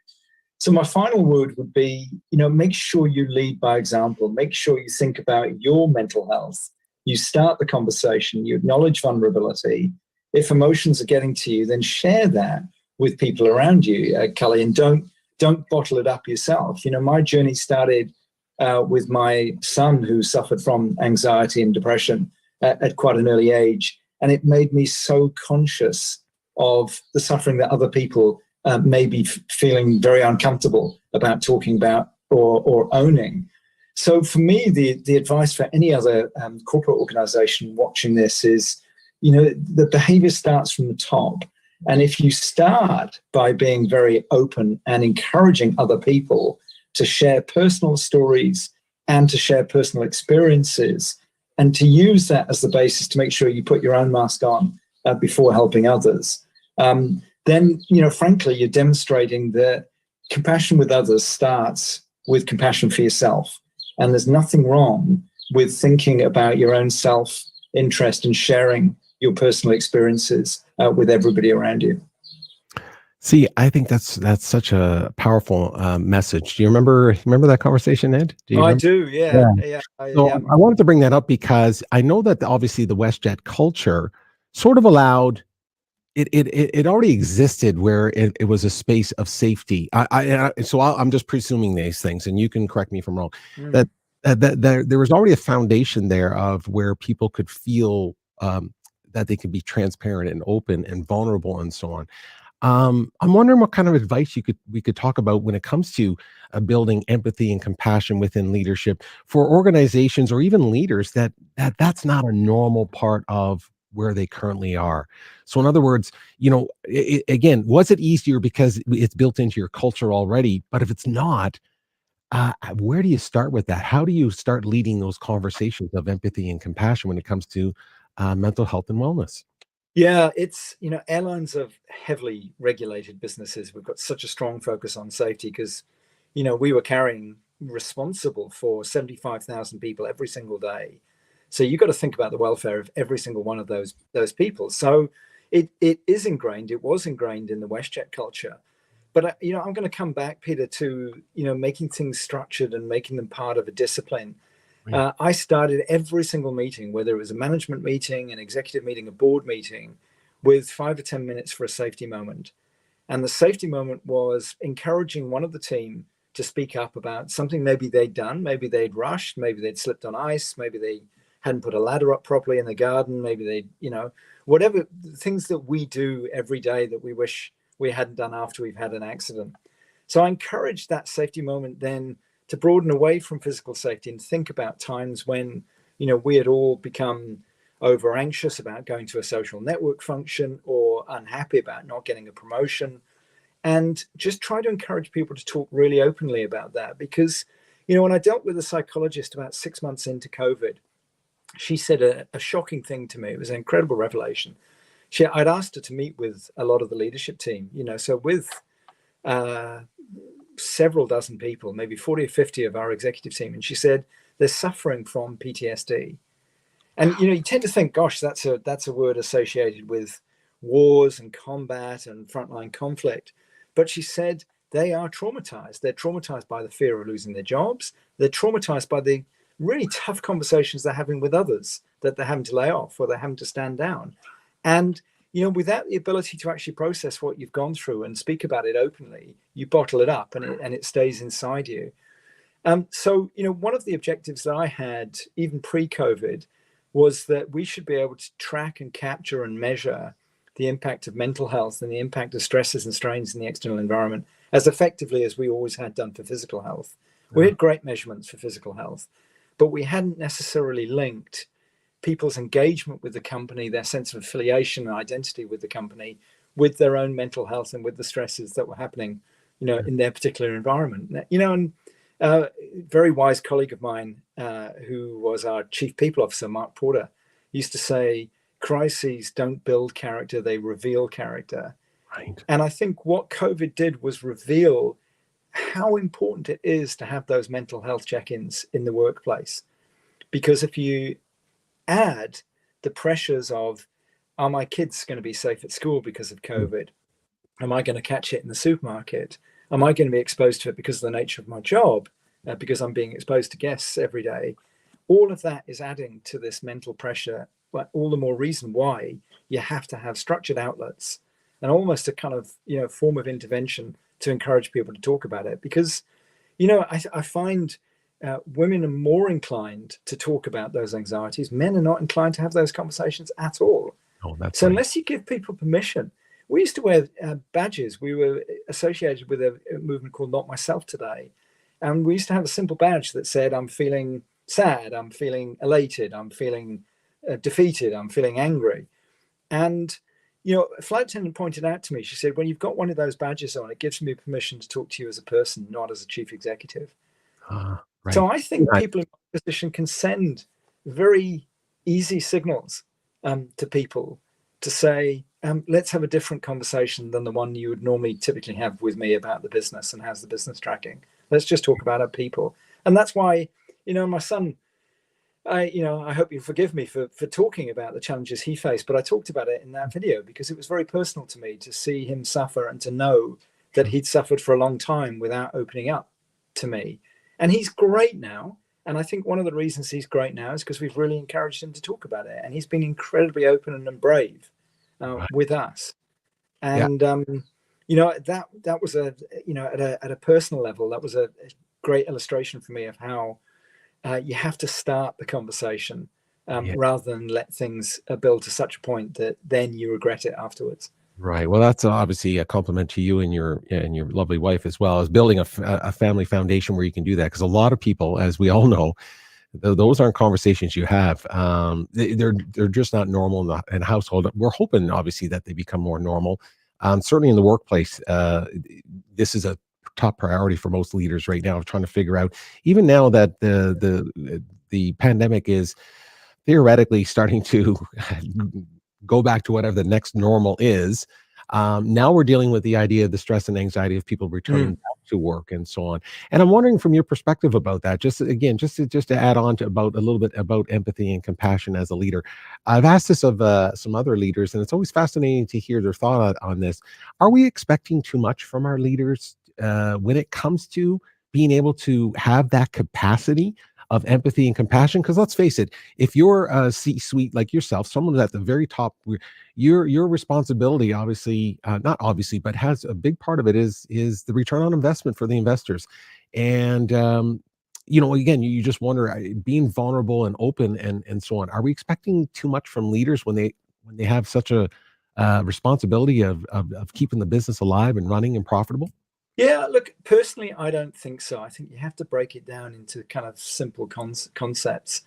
Speaker 3: So my final word would be, you know, make sure you lead by example. Make sure you think about your mental health. You start the conversation, you acknowledge vulnerability. If emotions are getting to you, then share that with people around you, Kelly, and don't bottle it up yourself. You know, my journey started with my son, who suffered from anxiety and depression at quite an early age. And it made me so conscious of the suffering that other people may be feeling very uncomfortable about talking about or owning. So for me, the advice for any other corporate organization watching this is, you know, the behavior starts from the top. And if you start by being very open and encouraging other people to share personal stories and to share personal experiences, and to use that as the basis to make sure you put your own mask on before helping others, then, you know, frankly, you're demonstrating that compassion with others starts with compassion for yourself. And there's nothing wrong with thinking about your own self-interest and sharing your personal experiences with everybody around you.
Speaker 2: See, I think that's such a powerful message. Do you remember that conversation, Ed?
Speaker 3: I do, yeah.
Speaker 2: I wanted to bring that up because I know that obviously the WestJet culture sort of allowed it already existed where it was a space of safety. I'm just presuming these things, and you can correct me if I'm wrong. That there was already a foundation there of where people could feel that they could be transparent and open and vulnerable and so on. I'm wondering what kind of advice we could talk about when it comes to building empathy and compassion within leadership for organizations or even leaders that's not a normal part of where they currently are. So in other words, you know, again, was it easier because it's built into your culture already? But if it's not, where do you start with that? How do you start leading those conversations of empathy and compassion when it comes to mental health and wellness?
Speaker 3: Yeah, it's, you know, airlines are heavily regulated businesses. We've got such a strong focus on safety because, you know, we were responsible for 75,000 people every single day. So you've got to think about the welfare of every single one of those people. So it was ingrained in the WestJet culture. But I'm going to come back, Peter, to making things structured and making them part of a discipline.
Speaker 2: Right.
Speaker 3: I started every single meeting, whether it was a management meeting, an executive meeting, a board meeting, with 5 or 10 minutes for a safety moment. And the safety moment was encouraging one of the team to speak up about something maybe they'd done, maybe they'd rushed, maybe they'd slipped on ice, maybe they hadn't put a ladder up properly in the garden, maybe they, whatever things that we do every day that we wish we hadn't done after we've had an accident. So I encouraged that safety moment then to broaden away from physical safety and think about times when, we had all become over anxious about going to a social network function or unhappy about not getting a promotion, and just try to encourage people to talk really openly about that. Because, when I dealt with a psychologist about 6 months into COVID, she said a shocking thing to me. It was an incredible revelation. I'd asked her to meet with a lot of the leadership team, so with several dozen people, maybe 40 or 50 of our executive team. And she said, they're suffering from PTSD. And, you tend to think, gosh, that's a word associated with wars and combat and frontline conflict. But she said they are traumatized. They're traumatized by the fear of losing their jobs. They're traumatized by the really tough conversations they're having with others that they're having to lay off or they're having to stand down. And, without the ability to actually process what you've gone through and speak about it openly, you bottle it up and it stays inside you. So, one of the objectives that I had, even pre-COVID, was that we should be able to track and capture and measure the impact of mental health and the impact of stresses and strains in the external environment as effectively as we always had done for physical health. We had great measurements for physical health, but we hadn't necessarily linked people's engagement with the company, their sense of affiliation and identity with the company, with their own mental health and with the stresses that were happening, in their particular environment. And very wise colleague of mine, who was our chief people officer, Mark Porter, used to say, crises don't build character, they reveal character.
Speaker 2: Right.
Speaker 3: And I think what COVID did was reveal how important it is to have those mental health check-ins in the workplace. Because if you add the pressures of, are my kids going to be safe at school because of COVID? Am I going to catch it in the supermarket? Am I going to be exposed to it because of the nature of my job? Because I'm being exposed to guests every day. All of that is adding to this mental pressure, but all the more reason why you have to have structured outlets and almost a kind of, form of intervention to encourage people to talk about it. Because, I find women are more inclined to talk about those anxieties. Men are not inclined to have those conversations at all.
Speaker 2: Oh, that's
Speaker 3: so
Speaker 2: right.
Speaker 3: Unless you give people permission, we used to wear badges. We were associated with a movement called Not Myself Today. And we used to have a simple badge that said, I'm feeling sad, I'm feeling elated, I'm feeling defeated, I'm feeling angry. And, a flight attendant pointed out to me, she said, when you've got one of those badges on, it gives me permission to talk to you as a person, not as a chief executive.
Speaker 2: Right.
Speaker 3: So I think people in my position can send very easy signals to people to say, let's have a different conversation than the one you would normally typically have with me about the business and how's the business tracking. Let's just talk about our people. And that's why, my son, I hope you forgive me for talking about the challenges he faced, but I talked about it in that video because it was very personal to me to see him suffer and to know that he'd suffered for a long time without opening up to me. And he's great now. And I think one of the reasons he's great now is because we've really encouraged him to talk about it. And he's been incredibly open and brave with us. And, that was at a personal level, that was a great illustration for me of how you have to start the conversation rather than let things build to such a point that then you regret it afterwards.
Speaker 2: Right. Well, that's obviously a compliment to you and your lovely wife, as well as building a family foundation where you can do that. Because a lot of people, as we all know, those aren't conversations you have. They're just not normal in the household. We're hoping, obviously, that they become more normal. Certainly in the workplace, this is a top priority for most leaders right now, trying to figure out, even now that the pandemic is theoretically starting to go back to whatever the next normal is. Now we're dealing with the idea of the stress and anxiety of people returning back to work and so on. And I'm wondering from your perspective about that, just again, just to add on to about a little bit about empathy and compassion as a leader. I've asked this of some other leaders, and it's always fascinating to hear their thought on this. Are we expecting too much from our leaders when it comes to being able to have that capacity of empathy and compassion? Because let's face it, if you're a C-suite like yourself, someone at the very top, your responsibility, obviously, not obviously, but has a big part of it is the return on investment for the investors. And again, you just wonder, being vulnerable and open and so on. Are we expecting too much from leaders when they have such a responsibility of keeping the business alive and running and profitable?
Speaker 3: Yeah, look, personally, I don't think so. I think you have to break it down into kind of simple concepts.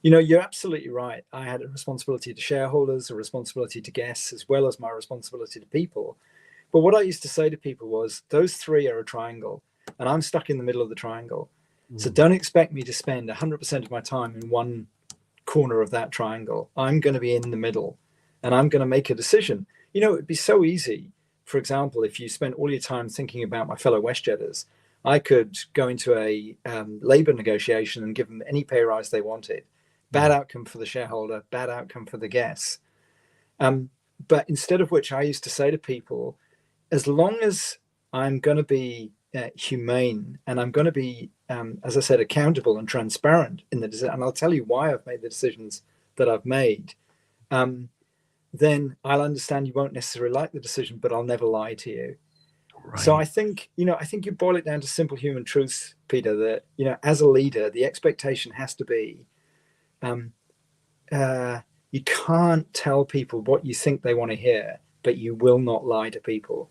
Speaker 3: You're absolutely right. I had a responsibility to shareholders, a responsibility to guests, as well as my responsibility to people. But what I used to say to people was, those three are a triangle, and I'm stuck in the middle of the triangle. So don't expect me to spend 100% of my time in one corner of that triangle. I'm going to be in the middle, and I'm going to make a decision. It'd be so easy. For example, if you spent all your time thinking about my fellow WestJetters, I could go into a labor negotiation and give them any pay rise they wanted. Bad outcome for the shareholder, bad outcome for the guests. But instead of which, I used to say to people, as long as I'm going to be humane and I'm going to be, as I said, accountable and transparent in the decision, and I'll tell you why I've made the decisions that I've made, then I'll understand you won't necessarily like the decision, but I'll never lie to you. Right. So I think you boil it down to simple human truths, Peter, that, as a leader, the expectation has to be, you can't tell people what you think they want to hear, but you will not lie to people.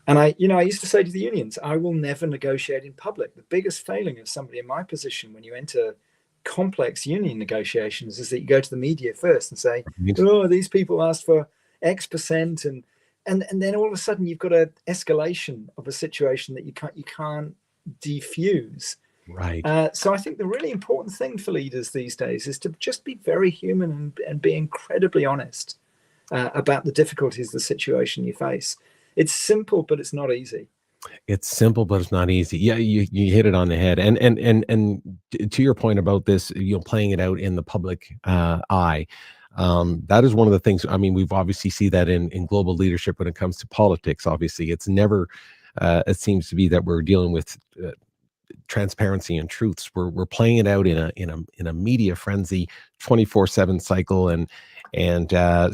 Speaker 3: And I used to say to the unions, I will never negotiate in public. The biggest failing of somebody in my position when you enter complex union negotiations is that you go to the media first and say, oh, these people asked for X%, and then all of a sudden you've got an escalation of a situation that you can't defuse.
Speaker 2: Right.
Speaker 3: So I think the really important thing for leaders these days is to just be very human and be incredibly honest about the difficulties of the situation you face. It's simple, but it's not easy.
Speaker 2: It's simple, but it's not easy. Yeah, you hit it on the head. And to your point about this, playing it out in the public eye, that is one of the things. I mean, we've obviously see that in global leadership when it comes to politics. Obviously, it's never. It seems to be that we're dealing with transparency and truths. We're playing it out in a media frenzy, 24/7 cycle, and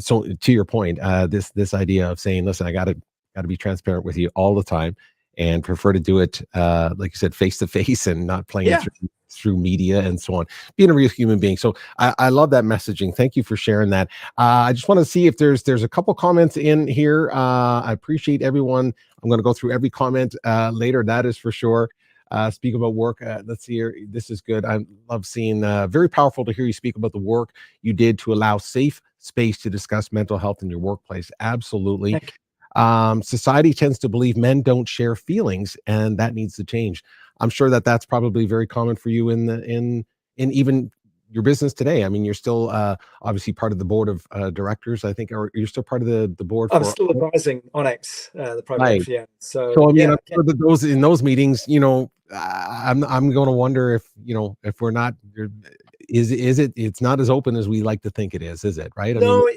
Speaker 2: so to your point, this idea of saying, listen, I got to be transparent with you all the time, and prefer to do it, like you said, face to face and not playing it through media and so on. Being a real human being. So I love that messaging. Thank you for sharing that. I just want to see if there's a couple comments in here. I appreciate everyone. I'm going to go through every comment later. That is for sure. Speak about work. Let's see here. This is good. I love seeing. Very powerful to hear you speak about the work you did to allow safe space to discuss mental health in your workplace. Absolutely. Society tends to believe men don't share feelings, and that needs to change. I'm sure that's probably very common for you in even your business today. I mean, you're still obviously part of the board of directors, I think, or you're still part of the board.
Speaker 3: I'm still advising Onyx, the private equity.
Speaker 2: Right. So I mean, I'm sure that in those meetings, I'm going to wonder if we're not. It's not as open as we like to think it is it? Right?
Speaker 3: No,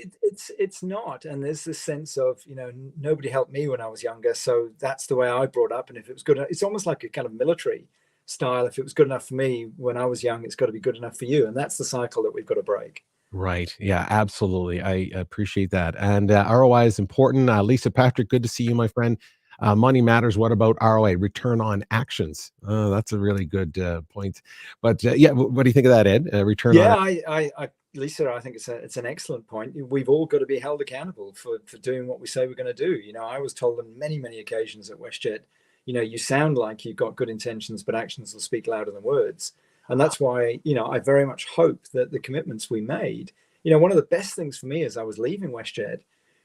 Speaker 3: it's not. And there's this sense of, nobody helped me when I was younger. So that's the way I brought up. And if it was good, it's almost like a kind of military style. If it was good enough for me when I was young, it's got to be good enough for you. And that's the cycle that we've got to break.
Speaker 2: Right. Yeah, absolutely. I appreciate that. And ROI is important. Lisa Patrick, good to see you, my friend. Money matters. What about ROI? Return on actions. That's a really good point. But what do you think of that, Ed? Return on.
Speaker 3: Lisa, I think it's an excellent point. We've all got to be held accountable for doing what we say we're going to do. I was told on many, many occasions at WestJet, you sound like you've got good intentions, but actions will speak louder than words. And that's why, I very much hope that the commitments we made, one of the best things for me as I was leaving WestJet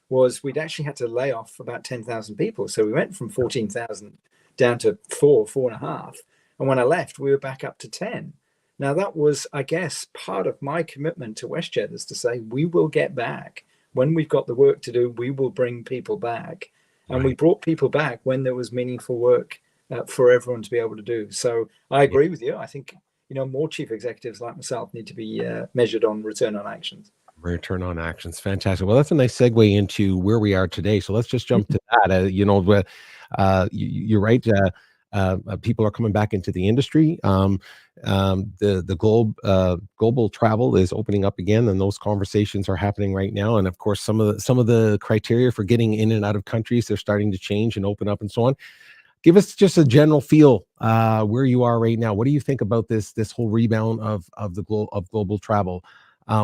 Speaker 3: was we'd actually had to lay off about 10,000 people. So we went from 14,000 down to 4.5. And when I left, we were back up to 10. Now that was, I guess, part of my commitment to WestJet is to say, we will get back. When we've got the work to do, we will bring people back. And we brought people back when there was meaningful work for everyone to be able to do. So I agree with you. I think, more chief executives like myself need to be measured on return on actions.
Speaker 2: Return on actions. Fantastic. Well, that's a nice segue into where we are today. So let's just jump to that. You're right. People are coming back into the industry. The global travel is opening up again, and those conversations are happening right now. And of course, some of the criteria for getting in and out of countries, they're starting to change and open up and so on. Give us just a general feel where you are right now. What do you think about this whole rebound of global travel?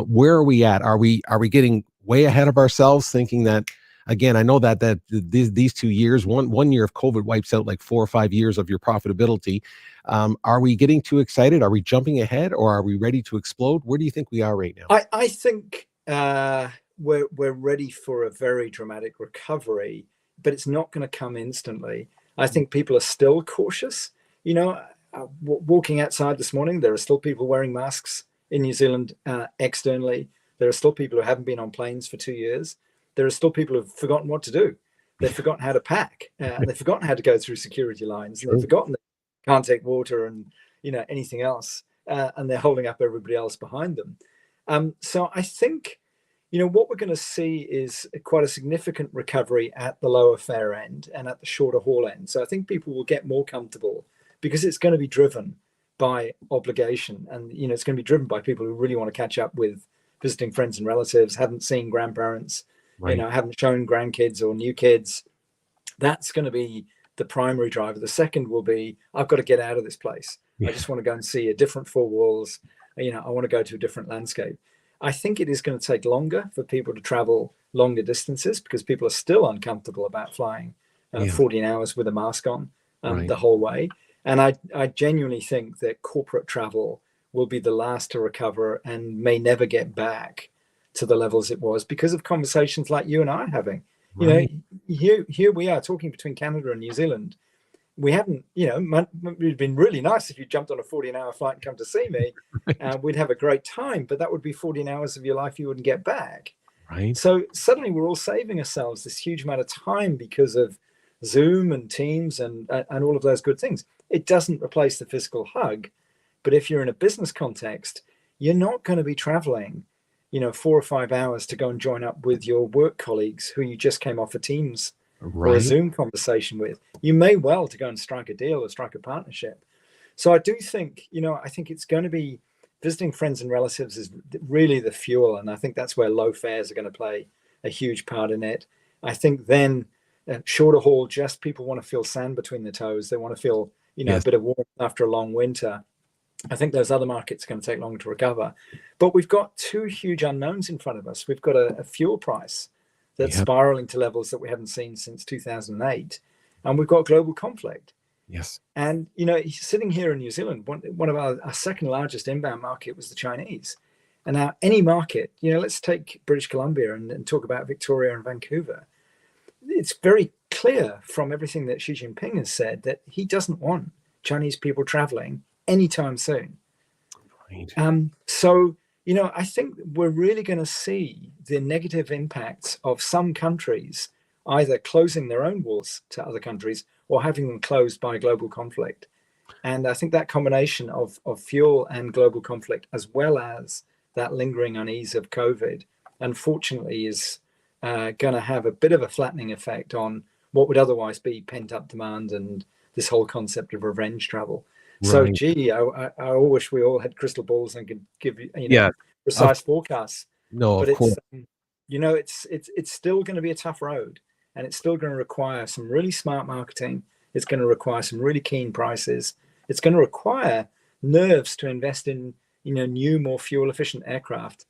Speaker 2: Where are we at? Are we getting way ahead of ourselves, thinking that, again, I know that these 2 years, one year of COVID wipes out like 4 or 5 years of your profitability. Are we getting too excited? Are we jumping ahead, or are we ready to explode? Where do you think we are right now?
Speaker 3: I think we're ready for a very dramatic recovery, but it's not going to come instantly. I think people are still cautious. Walking outside this morning, there are still people wearing masks in New Zealand externally. There are still people who haven't been on planes for 2 years. There are still people who've forgotten what to do. They've forgotten how to pack. They've forgotten how to go through security lines. They've forgotten they can't take water and anything else. And they're holding up everybody else behind them. So I think what we're going to see is quite a significant recovery at the lower fare end and at the shorter haul end. So I think people will get more comfortable because it's going to be driven by obligation, and it's going to be driven by people who really want to catch up with visiting friends and relatives, haven't seen grandparents,
Speaker 2: right,
Speaker 3: haven't shown grandkids or new kids. That's going to be the primary driver. The second will be, I've got to get out of this place. I just want to go and see a different four walls. I want to go to a different landscape. I think it is going to take longer for people to travel longer distances because people are still uncomfortable about flying 14 hours with a mask on the whole way. And I genuinely think that corporate travel will be the last to recover and may never get back to the levels it was because of conversations like you and I are having.
Speaker 2: Right.
Speaker 3: Here we are talking between Canada and New Zealand. We haven't, it'd been really nice if you jumped on a 14-hour flight and come to see me. We'd have a great time, but that would be 14 hours of your life you wouldn't get back.
Speaker 2: Right.
Speaker 3: So suddenly we're all saving ourselves this huge amount of time because of Zoom and Teams and all of those good things. It doesn't replace the physical hug, but if you're in a business context, you're not going to be traveling, 4 or 5 hours to go and join up with your work colleagues who you just came off a Teams or a Zoom conversation with. You may well to go and strike a deal or strike a partnership. So I do think, I think it's going to be visiting friends and relatives is really the fuel. And I think that's where low fares are going to play a huge part in it. I think then shorter haul, just people want to feel sand between the toes. They want to feel, a bit of warmth after a long winter. I think those other markets are going to take longer to recover. But we've got two huge unknowns in front of us. We've got a fuel price that's spiraling to levels that we haven't seen since 2008. And we've got global conflict.
Speaker 2: Yes.
Speaker 3: And, sitting here in New Zealand, one of our second largest inbound market was the Chinese. And now any market, let's take British Columbia and talk about Victoria and Vancouver. It's very clear from everything that Xi Jinping has said that he doesn't want Chinese people traveling anytime soon.
Speaker 2: Right.
Speaker 3: So, I think we're really going to see the negative impacts of some countries either closing their own walls to other countries or having them closed by global conflict. And I think that combination of fuel and global conflict, as well as that lingering unease of COVID, unfortunately is going to have a bit of a flattening effect on what would otherwise be pent-up demand and this whole concept of revenge travel.
Speaker 2: Right.
Speaker 3: So, gee, I all wish we all had crystal balls and could give precise forecasts.
Speaker 2: No,
Speaker 3: but
Speaker 2: of course.
Speaker 3: It's still going to be a tough road, and it's still going to require some really smart marketing. It's going to require some really keen prices. It's going to require nerves to invest in new, more fuel efficient aircraft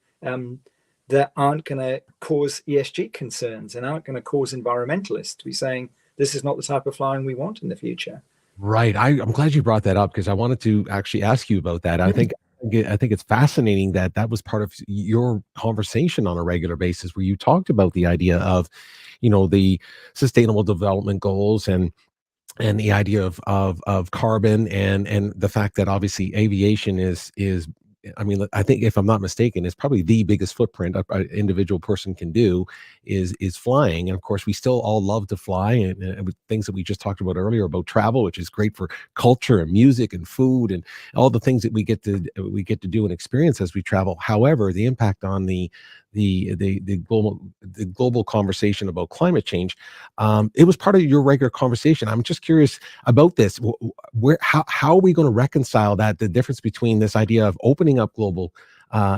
Speaker 3: that aren't going to cause ESG concerns and aren't going to cause environmentalists to be saying this is not the type of flying we want in the future.
Speaker 2: Right. I'm glad you brought that up because I wanted to actually ask you about that. I think it's fascinating that was part of your conversation on a regular basis where you talked about the idea of, the sustainable development goals and the idea of carbon and the fact that obviously aviation is I mean, I think if I'm not mistaken, it's probably the biggest footprint an individual person can do is flying. And of course, we still all love to fly, and with things that we just talked about earlier about travel, which is great for culture and music and food and all the things that we get to do and experience as we travel. However, the impact on the global conversation about climate change, it was part of your regular conversation. I'm just curious about this. How are we going to reconcile that, the difference between this idea of opening up global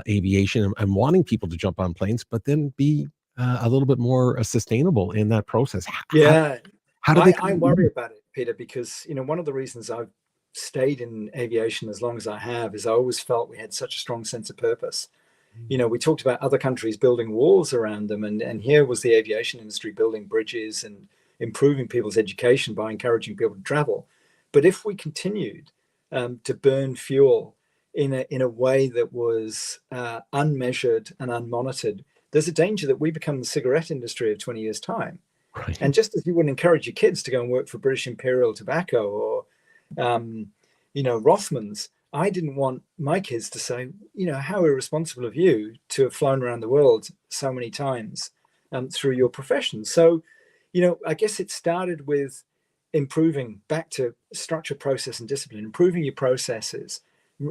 Speaker 2: aviation and wanting people to jump on planes, but then be a little bit more sustainable in that process? How do they?
Speaker 3: I worry about it, Peter, because one of the reasons I've stayed in aviation as long as I have is I always felt we had such a strong sense of purpose. We talked about other countries building walls around them, and here was the aviation industry building bridges and improving people's education by encouraging people to travel. But if we continued to burn fuel in a way that was unmeasured and unmonitored, there's a danger that we become the cigarette industry of 20 years' time.
Speaker 2: Right.
Speaker 3: And just as you wouldn't encourage your kids to go and work for British Imperial Tobacco or Rothmans, I didn't want my kids to say, how irresponsible of you to have flown around the world so many times through your profession. So, I guess it started with improving back to structure, process, and discipline, improving your processes,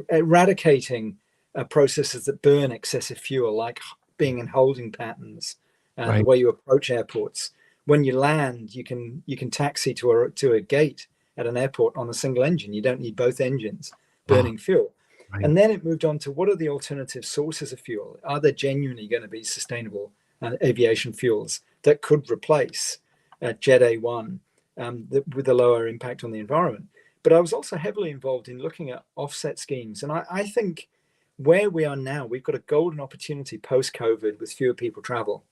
Speaker 3: eradicating processes that burn excessive fuel, like being in holding patterns,
Speaker 2: Right.
Speaker 3: the way you approach airports. When you land, you can taxi to a gate at an airport on a single engine. You don't need both engines burning fuel.
Speaker 2: Right.
Speaker 3: And then it moved on to what are the alternative sources of fuel? Are there genuinely going to be sustainable aviation fuels that could replace Jet A1 with a lower impact on the environment? But I was also heavily involved in looking at offset schemes. And I think where we are now, we've got a golden opportunity post-COVID with fewer people travel.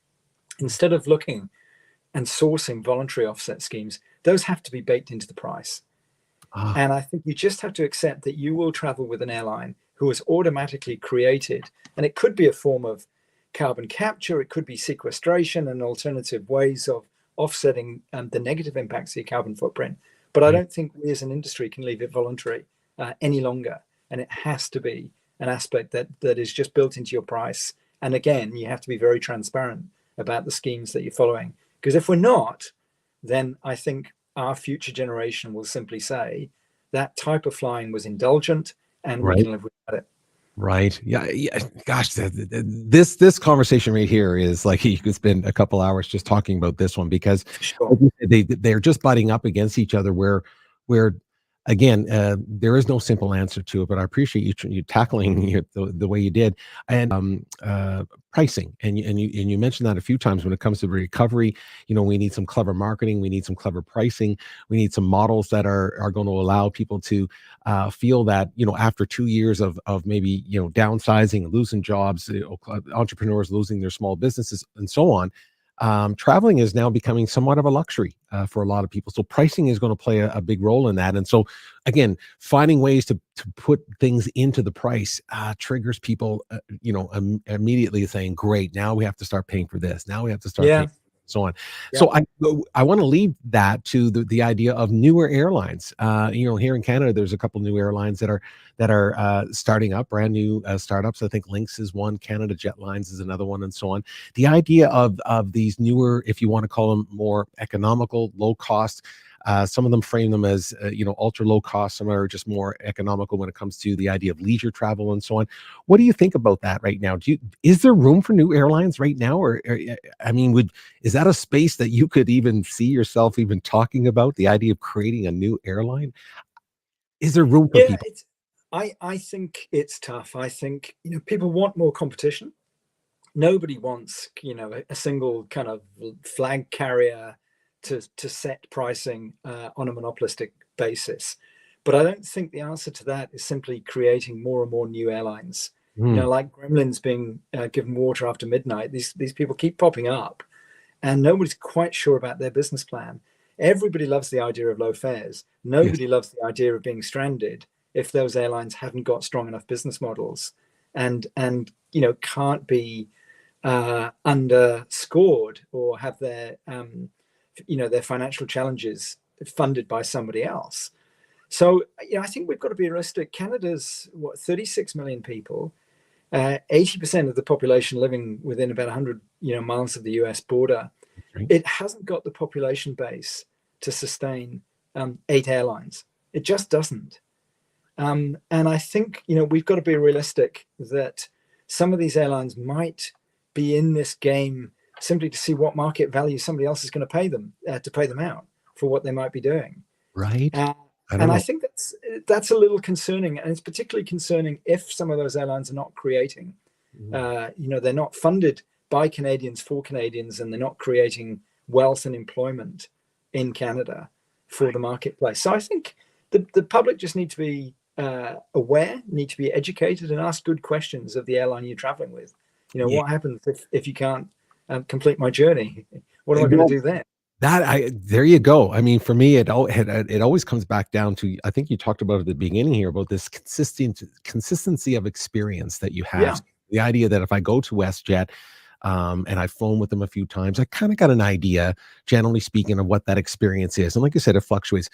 Speaker 3: Instead of looking and sourcing voluntary offset schemes, those have to be baked into the price. And I think you just have to accept that you will travel with an airline who has automatically created, and it could be a form of carbon capture, it could be sequestration and alternative ways of offsetting the negative impacts of your carbon footprint. But I don't think we as an industry can leave it voluntary any longer. And it has to be an aspect that is just built into your price. And again, you have to be very transparent about the schemes that you're following. Because if we're not, then I think our future generation will simply say that type of flying was indulgent and we can live without it.
Speaker 2: Right. Yeah. Gosh, this conversation right here is like you could spend a couple hours just talking about this one, because they're just butting up against each other where again, there is no simple answer to it, but I appreciate you tackling it the way you did. And pricing, and you mentioned that a few times when it comes to recovery. We need some clever marketing, we need some clever pricing, we need some models that are going to allow people to feel that after 2 years of maybe downsizing and losing jobs, entrepreneurs losing their small businesses and so on. Traveling is now becoming somewhat of a luxury for a lot of people. So pricing is going to play a big role in that. And so, again, finding ways to put things into the price triggers people, immediately saying, great, now we have to start paying for this. Now we have to start paying, so on. Yeah. So I want to lead that to the idea of newer airlines. Here in Canada, there's a couple new airlines that are starting up, brand new startups. I think Lynx is one, Canada Jetlines is another one, and so on. The idea of these newer, if you want to call them more economical, low cost. Some of them frame them as ultra low cost. Some are just more economical when it comes to the idea of leisure travel and so on. What do you think about that right now? Is there room for new airlines right now, or I mean, is that a space that you could even see yourself even talking about, the idea of creating a new airline? Is there room for people?
Speaker 3: I think it's tough. I think people want more competition. Nobody wants a single kind of flag carrier to set pricing on a monopolistic basis. But I don't think the answer to that is simply creating more and more new airlines. Like gremlins being given water after midnight. These people keep popping up and nobody's quite sure about their business plan. Everybody loves the idea of low fares. Nobody loves the idea of being stranded if those airlines haven't got strong enough business models and can't be underscored or have their their financial challenges funded by somebody else. So, I think we've got to be realistic. Canada's 36 million people, 80% of the population living within about 100 miles of the US border.
Speaker 2: Right.
Speaker 3: It hasn't got the population base to sustain 8 airlines. It just doesn't. And I think we've got to be realistic that some of these airlines might be in this game simply to see what market value somebody else is going to pay them out for what they might be doing.
Speaker 2: Right.
Speaker 3: I think that's a little concerning, and it's particularly concerning if some of those airlines are not creating, they're not funded by Canadians for Canadians, and they're not creating wealth and employment in Canada for the marketplace. So I think the public just need to be aware, need to be educated, and ask good questions of the airline you're traveling with. What happens if you can't complete my journey? What am I going to do then?
Speaker 2: There you go. I mean, for me, it always comes back down to, I think you talked about at the beginning here about this consistency of experience that you have.
Speaker 3: Yeah.
Speaker 2: The idea that if I go to WestJet, and I've flown with them a few times, I kind of got an idea, generally speaking, of what that experience is. And like I said, it fluctuates.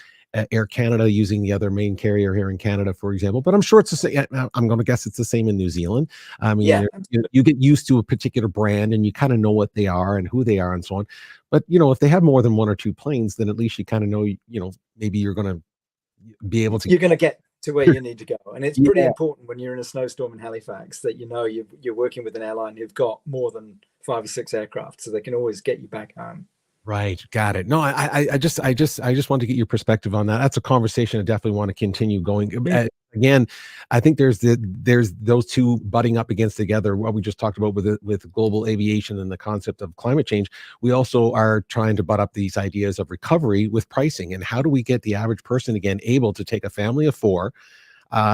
Speaker 2: Air Canada using the other main carrier here in Canada, for example, but I'm sure it's the same. I'm going to guess it's the same in New Zealand. I mean, you get used to a particular brand and you kind of know what they are and who they are and so on. But, if they have more than 1 or 2 planes, then at least you kind of know, maybe you're going to be able to.
Speaker 3: You're going to get to where you need to go. And it's pretty important when you're in a snowstorm in Halifax that you're working with an airline who've got more than 5 or 6 aircraft, so they can always get you back home.
Speaker 2: Right. Got it. No, I just want to get your perspective on that. That's a conversation I definitely want to continue going. Yeah. Again, I think there's those two butting up against together. What we just talked about with global aviation and the concept of climate change. We also are trying to butt up these ideas of recovery with pricing, and how do we get the average person again able to take a family of 4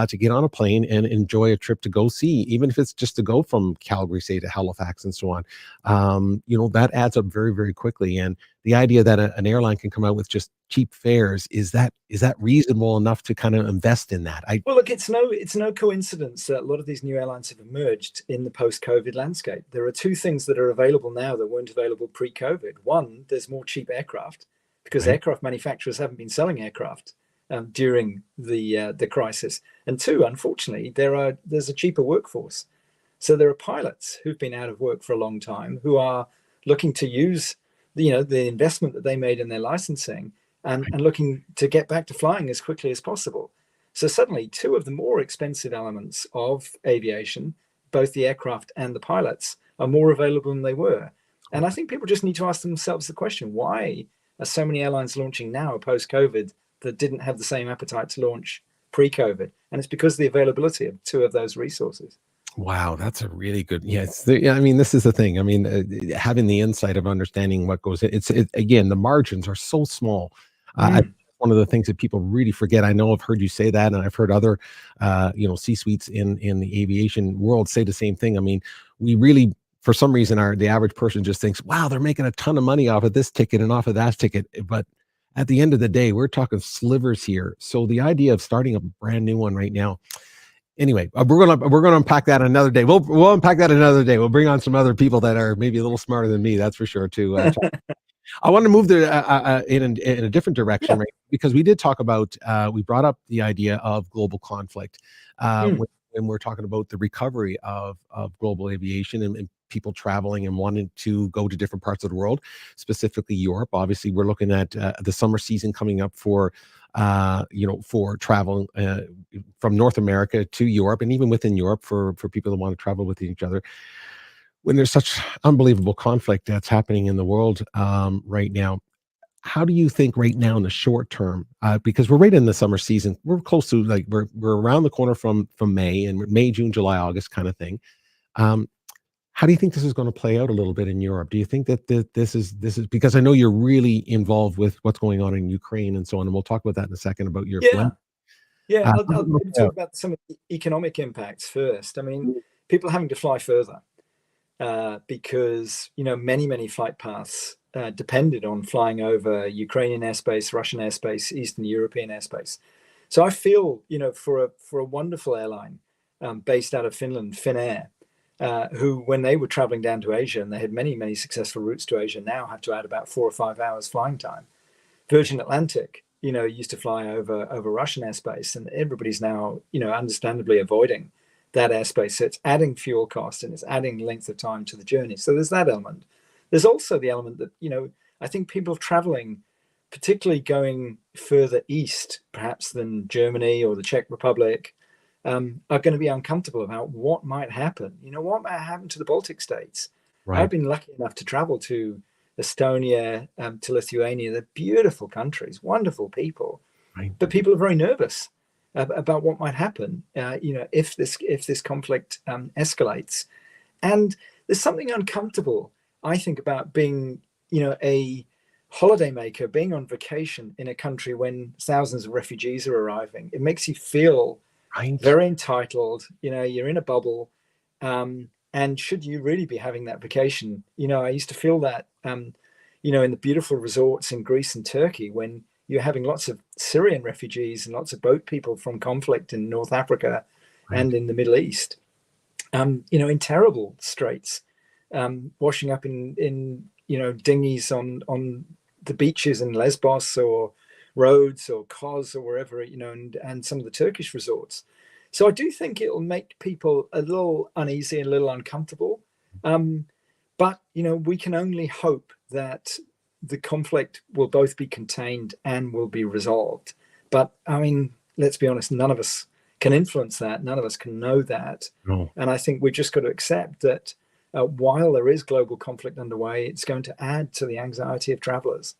Speaker 2: to get on a plane and enjoy a trip to go see, even if it's just to go from Calgary, say, to Halifax and so on. That adds up very, very quickly. And the idea that an airline can come out with just cheap fares, is that reasonable enough to kind of invest in that?
Speaker 3: Well, look, it's no coincidence that a lot of these new airlines have emerged in the post-COVID landscape. There are 2 things that are available now that weren't available pre-COVID. One, there's more cheap aircraft because aircraft manufacturers haven't been selling aircraft during the crisis. And 2, unfortunately, there's a cheaper workforce. So there are pilots who've been out of work for a long time who are looking to use the investment that they made in their licensing and looking to get back to flying as quickly as possible. So suddenly 2 of the more expensive elements of aviation, both the aircraft and the pilots, are more available than they were. And I think people just need to ask themselves the question, why are so many airlines launching now post-COVID that didn't have the same appetite to launch pre-COVID? And it's because of the availability of 2 of those resources.
Speaker 2: Wow, that's a really good. I mean, this is the thing. I mean, having the insight of understanding what goes in. Again, the margins are so small. One of the things that people really forget. I know I've heard you say that, and I've heard other, C-suites in the aviation world say the same thing. I mean, we really, for some reason, the average person just thinks, wow, they're making a ton of money off of this ticket and off of that ticket, but at the end of the day, we're talking slivers here. So the idea of starting a brand new one right now. Anyway, we're gonna unpack that another day. We'll unpack that another day. We'll bring on some other people that are maybe a little smarter than me. That's for sure. I want to move in a different direction, right? Because we did talk about we brought up the idea of global conflict when we're talking about the recovery of global aviation and people traveling and wanting to go to different parts of the world, specifically Europe. Obviously, we're looking at the summer season coming up for travel from North America to Europe, and even within Europe for people that want to travel with each other. When there's such unbelievable conflict that's happening in the world right now, how do you think right now in the short term, because we're right in the summer season, we're close to we're around the corner from May, and May, June, July, August kind of thing. How do you think this is going to play out a little bit in Europe? Do you think that this is because I know you're really involved with what's going on in Ukraine and so on, and we'll talk about that in a second about your
Speaker 3: I'll maybe talk about some of the economic impacts first. I mean, people having to fly further because many flight paths depended on flying over Ukrainian airspace, Russian airspace, Eastern European airspace. So I feel for a wonderful airline based out of Finland, Finnair, who, when they were traveling down to Asia, and they had many successful routes to Asia, now have to add about 4 or 5 hours flying time. Virgin Atlantic, used to fly over Russian airspace, and everybody's now, understandably avoiding that airspace. So it's adding fuel cost and it's adding length of time to the journey. So there's that element. There's also the element that, I think people traveling, particularly going further east, perhaps than Germany or the Czech Republic, are going to be uncomfortable about what might happen. What might happen to the Baltic states?
Speaker 2: Right.
Speaker 3: I've been lucky enough to travel to Estonia, to Lithuania. They're beautiful countries, wonderful people,
Speaker 2: Right.
Speaker 3: but people are very nervous about what might happen, if this conflict escalates. And there's something uncomfortable, I think, about being, a holidaymaker, being on vacation in a country when thousands of refugees are arriving. It makes you feel
Speaker 2: Right.
Speaker 3: very entitled. You're in a bubble. And should you really be having that vacation? I used to feel that, in the beautiful resorts in Greece and Turkey, when you're having lots of Syrian refugees and lots of boat people from conflict in North Africa and in the Middle East, in terrible straits, washing up in dinghies on the beaches in Lesbos or Rhodes or Kos or wherever, and some of the Turkish resorts. So I do think it'll make people a little uneasy and a little uncomfortable. But, we can only hope that the conflict will both be contained and will be resolved. But I mean, let's be honest, none of us can influence that. None of us can know that.
Speaker 2: No.
Speaker 3: And I think we've just got to accept that while there is global conflict underway, it's going to add to the anxiety of travelers.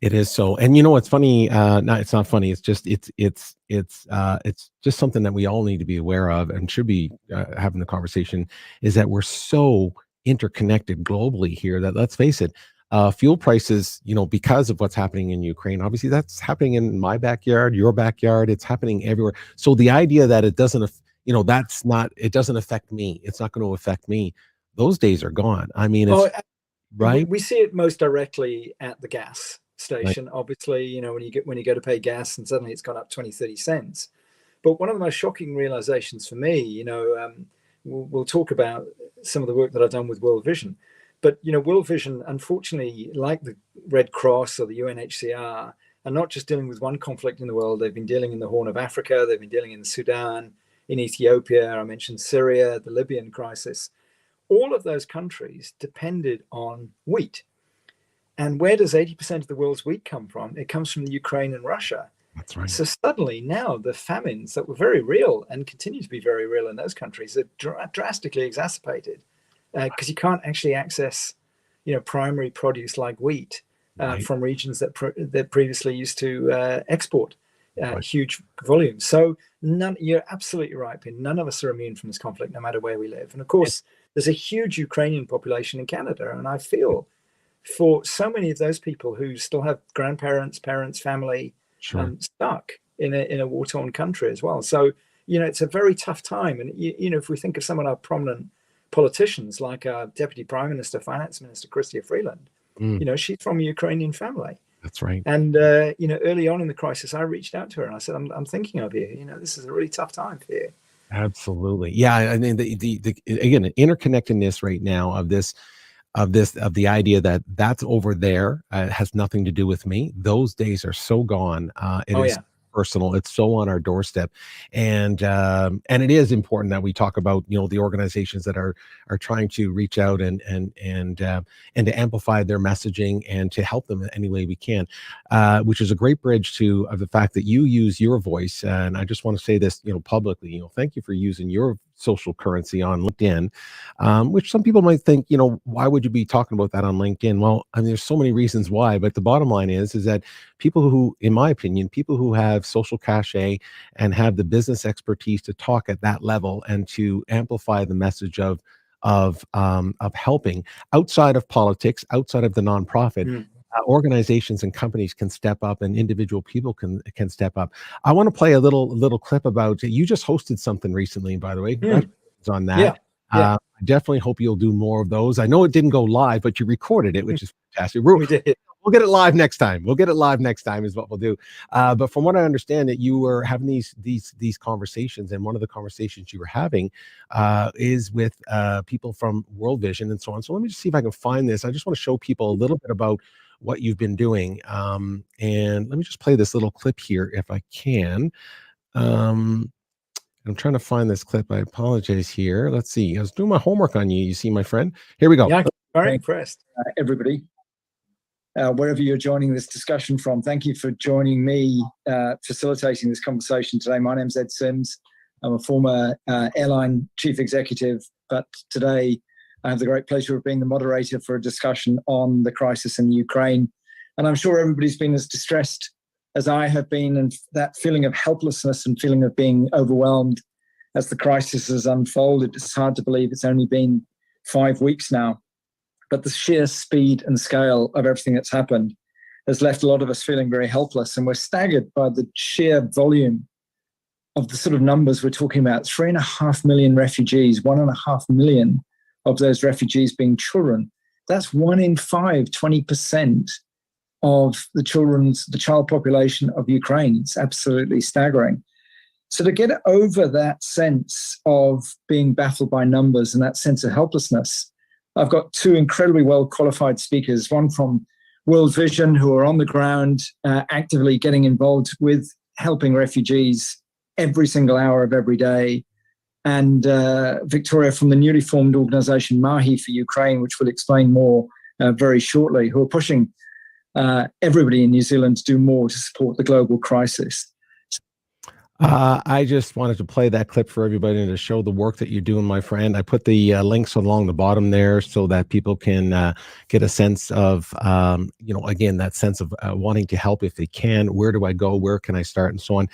Speaker 2: It is so. And it's funny. No, it's not funny. It's just it's just something that we all need to be aware of and should be having the conversation, is that we're so interconnected globally here that, let's face it, fuel prices, because of what's happening in Ukraine, obviously that's happening in my backyard, your backyard, it's happening everywhere. So the idea that it doesn't, it doesn't affect me, it's not going to affect me, those days are gone. I mean, it's right.
Speaker 3: We see it most directly at the gas station. Right. Obviously, when you go to pay gas and suddenly it's gone up 20-30 cents. But one of the most shocking realizations for me, we'll talk about some of the work that I've done with World Vision. But, World Vision, unfortunately, like the Red Cross or the UNHCR, are not just dealing with one conflict in the world. They've been dealing in the Horn of Africa. They've been dealing in Sudan, in Ethiopia. I mentioned Syria, the Libyan crisis. All of those countries depended on wheat. And where does 80% of the world's wheat come from? It comes from the Ukraine and Russia.
Speaker 2: That's right. So
Speaker 3: suddenly now the famines that were very real and continue to be very real in those countries are drastically exacerbated. Because you can't actually access, primary produce like wheat from regions that previously used to export huge volumes. So you're absolutely right, Pin. None of us are immune from this conflict, no matter where we live. And of course, there's a huge Ukrainian population in Canada, and I feel for so many of those people who still have grandparents, parents, family stuck in a war-torn country as well. So it's a very tough time. And if we think of some of our prominent politicians, like our Deputy Prime Minister, Finance Minister, Chrystia Freeland, she's from a Ukrainian family.
Speaker 2: That's right.
Speaker 3: And early on in the crisis, I reached out to her and I said, I'm thinking of you. This is a really tough time for you.
Speaker 2: Absolutely. Yeah. I mean, again, the interconnectedness right now of the idea that that's over there has nothing to do with me. Those days are so gone. It is personal. It's so on our doorstep, and it is important that we talk about the organizations that are trying to reach out and to amplify their messaging and to help them in any way we can, which is a great bridge to the fact that you use your voice. And I just want to say this publicly. Thank you for using your social currency on LinkedIn, which some people might think, why would you be talking about that on LinkedIn? Well, I mean, there's so many reasons why, but the bottom line is that people who, in my opinion, people who have social cachet and have the business expertise to talk at that level and to amplify the message of helping outside of politics, outside of the nonprofit, organizations and companies can step up, and individual people can step up. I want to play a little clip about, you just hosted something recently, by the way. Congratulations on that. I definitely hope you'll do more of those. I know it didn't go live, but you recorded it, which is fantastic. We did. We'll get it live next time. Is what we'll do. But from what I understand, that you were having these conversations, and one of the conversations you were having is with people from World Vision and so on. So let me just see if I can find this. I just want to show people a little bit about what you've been doing. And let me just play this little clip here if I can. I'm trying to find this clip. I apologize here. Let's see. I was doing my homework on you. You see, my friend. Here we go.
Speaker 3: Yeah, very impressed.
Speaker 5: Everybody, wherever you're joining this discussion from, thank you for joining me, facilitating this conversation today. My name's 𝘂𝗏𝗁𝗍𝗔. I'm a former airline chief executive, but today I have the great pleasure of being the moderator for a discussion on the crisis in Ukraine. And I'm sure everybody's been as distressed as I have been, and that feeling of helplessness and feeling of being overwhelmed as the crisis has unfolded. It's hard to believe it's only been 5 weeks now, but the sheer speed and scale of everything that's happened has left a lot of us feeling very helpless, and we're staggered by the sheer volume of the sort of numbers we're talking about. 3.5 million refugees, 1.5 million of those refugees being children. That's 1 in 5, 20% of the child population of Ukraine. It's absolutely staggering. So to get over that sense of being baffled by numbers and that sense of helplessness, I've got two incredibly well qualified speakers, one from World Vision, who are on the ground actively getting involved with helping refugees every single hour of every day, and Victoria from the newly formed organization 𝘂𝗶𝘃𝗵 for Ukraine, which will explain more very shortly, who are pushing everybody in New Zealand to do more to support the global crisis.
Speaker 2: I just wanted to play that clip for everybody and to show the work that you're doing, my friend. I put the links along the bottom there so that people can get a sense of, again, that sense of wanting to help if they can. Where do I go? Where can I start? And so on.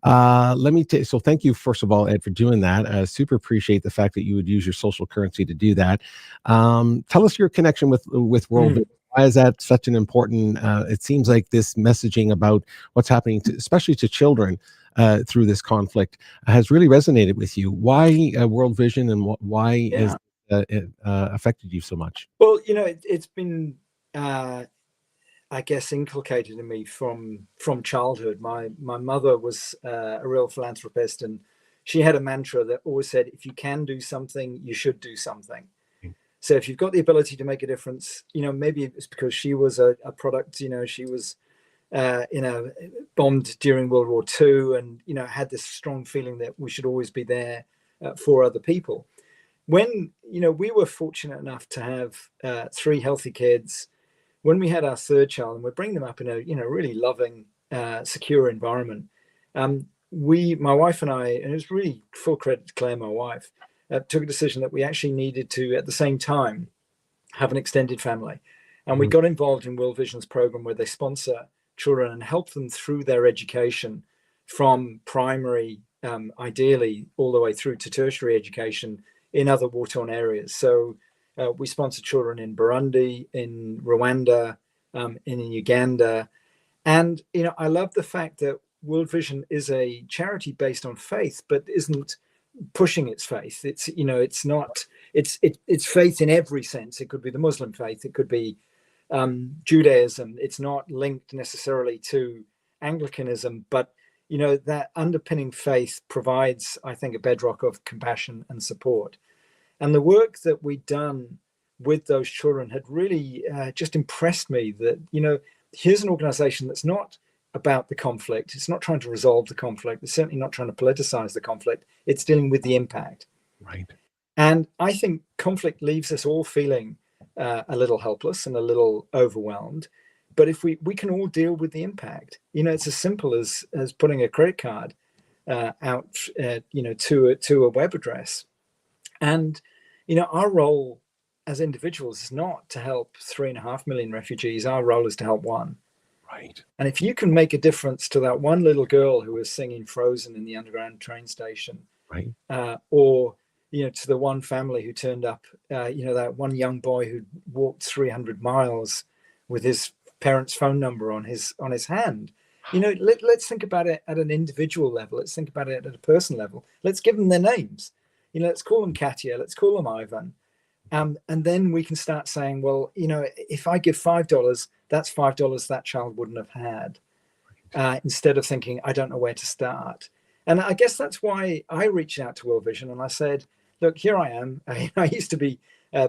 Speaker 2: So thank you, first of all, Ed, for doing that. Super appreciate the fact that you would use your social currency to do that. Tell us your connection with World Vision. Why is that such an important, it seems like this messaging about what's happening, especially to children through this conflict, has really resonated with you. Why World Vision, and why has it affected you so much?
Speaker 3: Well, it's been, I guess, inculcated in me from childhood. My mother was a real philanthropist, and she had a mantra that always said, if you can do something, you should do something. So if you've got the ability to make a difference, maybe it's because she was a product, she was, bombed during World War II, and, had this strong feeling that we should always be there for other people. When, we were fortunate enough to have 3 healthy kids. When we had our 3rd child, and we bring them up in a, really loving, secure environment, my wife and I, and it was really full credit to Claire, my wife, took a decision that we actually needed to, at the same time, have an extended family. And we got involved in World Vision's program, where they sponsor children and help them through their education from primary, ideally, all the way through to tertiary education in other war-torn areas. So we sponsor children in Burundi, in Rwanda, in Uganda. And, I love the fact that World Vision is a charity based on faith, but isn't pushing its faith. It's, it's not, it's faith in every sense. It could be the Muslim faith, it could be Judaism. It's not linked necessarily to Anglicanism, but that underpinning faith provides, I think, a bedrock of compassion and support. And the work that we've done with those children had really just impressed me that, here's an organization that's not about the conflict. It's not trying to resolve the conflict. It's certainly not trying to politicize the conflict. It's dealing with the impact.
Speaker 2: Right.
Speaker 3: And I think conflict leaves us all feeling a little helpless and a little overwhelmed. But if we can all deal with the impact, it's as simple as putting a credit card out, to a web address. And, our role as individuals is not to help 3.5 million refugees. Our role is to help one.
Speaker 2: Right.
Speaker 3: And if you can make a difference to that one little girl who was singing Frozen in the underground train station,
Speaker 2: right,
Speaker 3: or to the one family who turned up, that one young boy who walked 300 miles with his parents' phone number on his hand, let's think about it at an individual level. Let's think about it at a personal level. Let's give them their names. Let's call them Katya. Let's call them Ivan. And then we can start saying, well, if I give $5, that's $5 that child wouldn't have had, instead of thinking, I don't know where to start. And I guess that's why I reached out to World Vision and I said, look, here I am. I used to be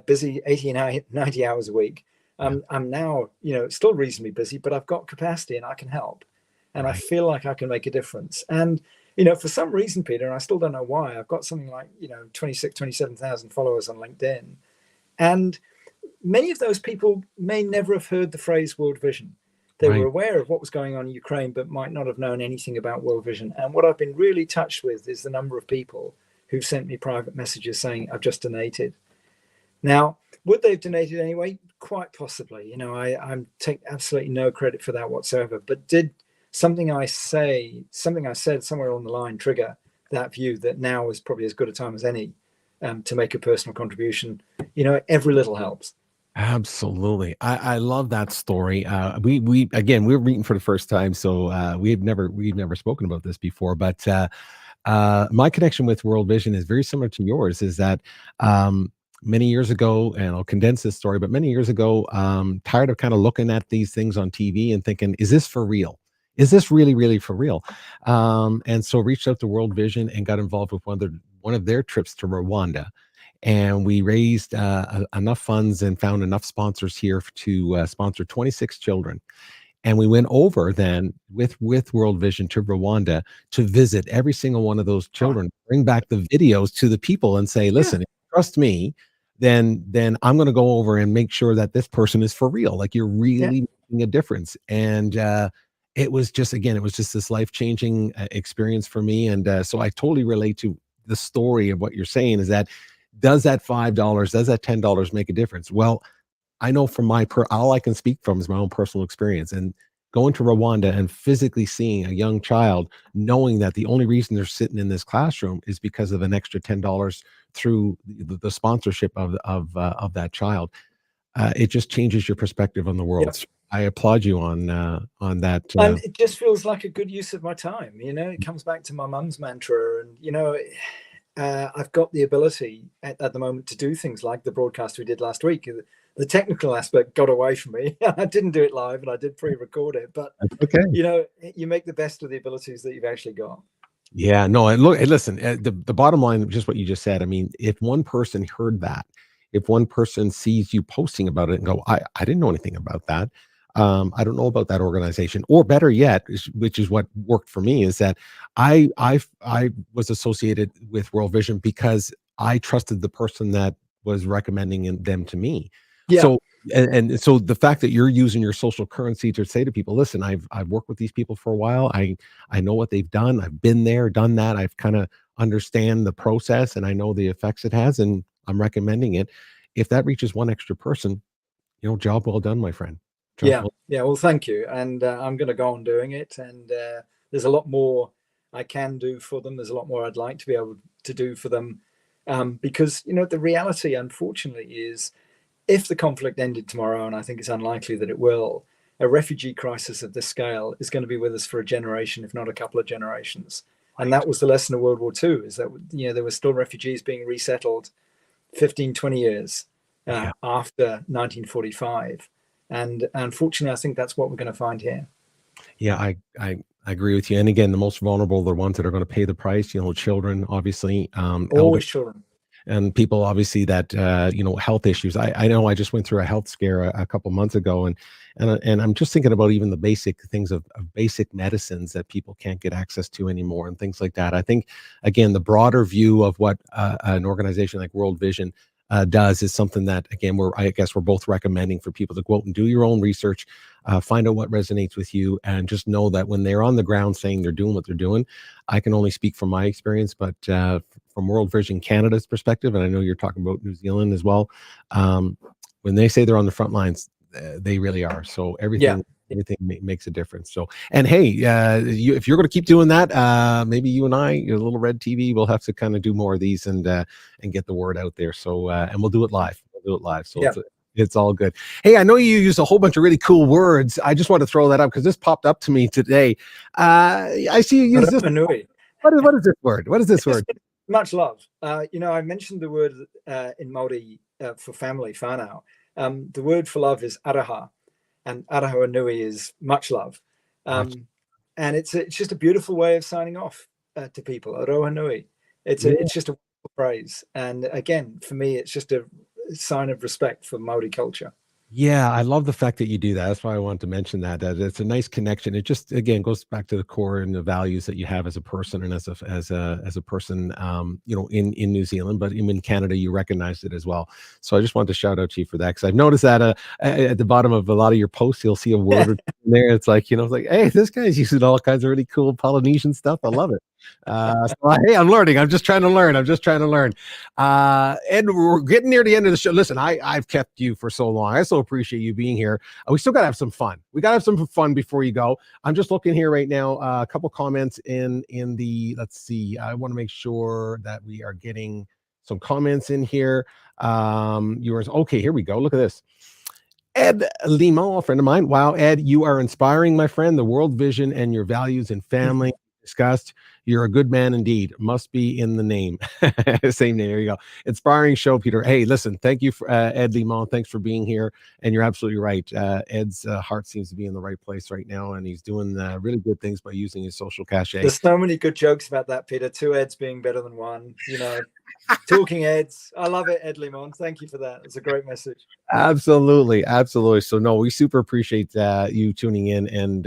Speaker 3: busy 80 and 90 hours a week. I'm now, still reasonably busy, but I've got capacity and I can help. And I feel like I can make a difference. And, for some reason, Peter, and I still don't know why, I've got something like, 26, 27,000 followers on LinkedIn. And many of those people may never have heard the phrase World Vision. They were aware of what was going on in Ukraine, but might not have known anything about World Vision. And what I've been really touched with is the number of people who've sent me private messages saying, I've just donated. Now, would they have donated anyway? Quite possibly. I take absolutely no credit for that whatsoever. But did something I said somewhere along the line trigger that view that now is probably as good a time as any to make a personal contribution? Every little helps.
Speaker 2: Absolutely. I love that story. We again, we're meeting for the first time, so we've never spoken about this before, but my connection with World Vision is very similar to yours, is that many years ago, and I'll condense this story, but many years ago, tired of kind of looking at these things on TV and thinking, is this for real? Is this really, really for real? And so reached out to World Vision and got involved with one of their trips to Rwanda. And we raised enough funds and found enough sponsors here to sponsor 26 children. And we went over then with World Vision to Rwanda to visit every single one of those children, bring back the videos to the people and say, listen, if you trust me, then I'm going to go over and make sure that this person is for real. Like, you're really making a difference. And it was just this life-changing experience for me. And so I totally relate to the story of what you're saying, is that, does that $5, does that $10 make a difference? Well, I know from all I can speak from is my own personal experience, and going to Rwanda and physically seeing a young child, knowing that the only reason they're sitting in this classroom is because of an extra $10 through the sponsorship of that child. It just changes your perspective on the world.
Speaker 3: Yep.
Speaker 2: So I applaud you on that.
Speaker 3: And it just feels like a good use of my time. It comes back to my mum's mantra, and I've got the ability at the moment to do things like the broadcast we did last week. The technical aspect got away from me. I didn't do it live, and I did pre-record it. But
Speaker 2: okay,
Speaker 3: you make the best of the abilities that you've actually got.
Speaker 2: Yeah, no, and look, and listen, the bottom line, just what you just said. I mean, if one person heard that, if one person sees you posting about it and go, I didn't know anything about that. I don't know about that organization. Or better yet, which is what worked for me, is that I was associated with World Vision because I trusted the person that was recommending them to me.
Speaker 3: Yeah.
Speaker 2: So and so the fact that you're using your social currency to say to people, listen, I've worked with these people for a while. I know what they've done. I've been there, done that. I've kind of understand the process, and I know the effects it has, and I'm recommending it. If that reaches one extra person, job well done, my friend.
Speaker 3: Yeah. Well, thank you. And I'm going to go on doing it. And there's a lot more I can do for them. There's a lot more I'd like to be able to do for them. Because, the reality, unfortunately, is if the conflict ended tomorrow, and I think it's unlikely that it will, a refugee crisis of this scale is going to be with us for a generation, if not a couple of generations. And that was the lesson of World War II, is that, there were still refugees being resettled 15, 20 years after 1945. And unfortunately, I think that's what we're going to find here.
Speaker 2: Yeah, I agree with you. And again, the most vulnerable are the ones that are going to pay the price. Children, obviously,
Speaker 3: always children,
Speaker 2: and people, obviously, that health issues. I know I just went through a health scare a couple months ago, and I'm just thinking about even the basic things of basic medicines that people can't get access to anymore, and things like that. I think, again, the broader view of what an organization like World Vision does is something that, again, I guess we're both recommending for people to go out and do your own research, find out what resonates with you, and just know that when they're on the ground saying they're doing what they're doing, I can only speak from my experience, but from World Vision Canada's perspective, and I know you're talking about New Zealand as well, when they say they're on the front lines, they really are. So everything makes a difference. So, and hey, if you're going to keep doing that, maybe you and I, your little red TV, will have to kind of do more of these and get the word out there. So, and we'll do it live. So it's all good. Hey, I know you use a whole bunch of really cool words. I just want to throw that up because this popped up to me today. I see you use this. What is this word? What is this word?
Speaker 3: Much love. I mentioned the word in Māori for family, whānau. The word for love is araha. And araha nui is much love. And it's just a beautiful way of signing off to people. Aroha nui. It's just a wonderful phrase. And again, for me, it's just a sign of respect for Māori culture.
Speaker 2: Yeah, I love the fact that you do that. That's why I wanted to mention that. That it's a nice connection. It just again goes back to the core and the values that you have as a person and as a person, in New Zealand, but in Canada, you recognized it as well. So I just wanted to shout out to you for that because I've noticed that at the bottom of a lot of your posts, you'll see a word or two in there. It's like it's like, hey, this guy's using all kinds of really cool Polynesian stuff. I love it. Hey, I'm learning. I'm just trying to learn. Ed, we're getting near the end of the show. Listen, I've kept you for so long. I so appreciate you being here. We still got to have some fun. We got to have some fun before you go. I'm just looking here right now. A couple comments in the, let's see. I want to make sure that we are getting some comments in here. Yours. Okay, here we go. Look at this. Ed Limo, a friend of mine. Wow, Ed, you are inspiring, my friend. The world vision and your values and family discussed. You're a good man indeed. Must be in the name. Same name. There you go. Inspiring show, Peter. Hey, listen, thank you for Ed Limon. Thanks for being here. And you're absolutely right. Ed's heart seems to be in the right place right now, and he's doing really good things by using his social cachet.
Speaker 3: There's so many good jokes about that, Peter. 2 Eds being better than 1. Talking Eds. I love it, Ed Limon. Thank you for that. It's a great message.
Speaker 2: Absolutely. So no, we super appreciate you tuning in and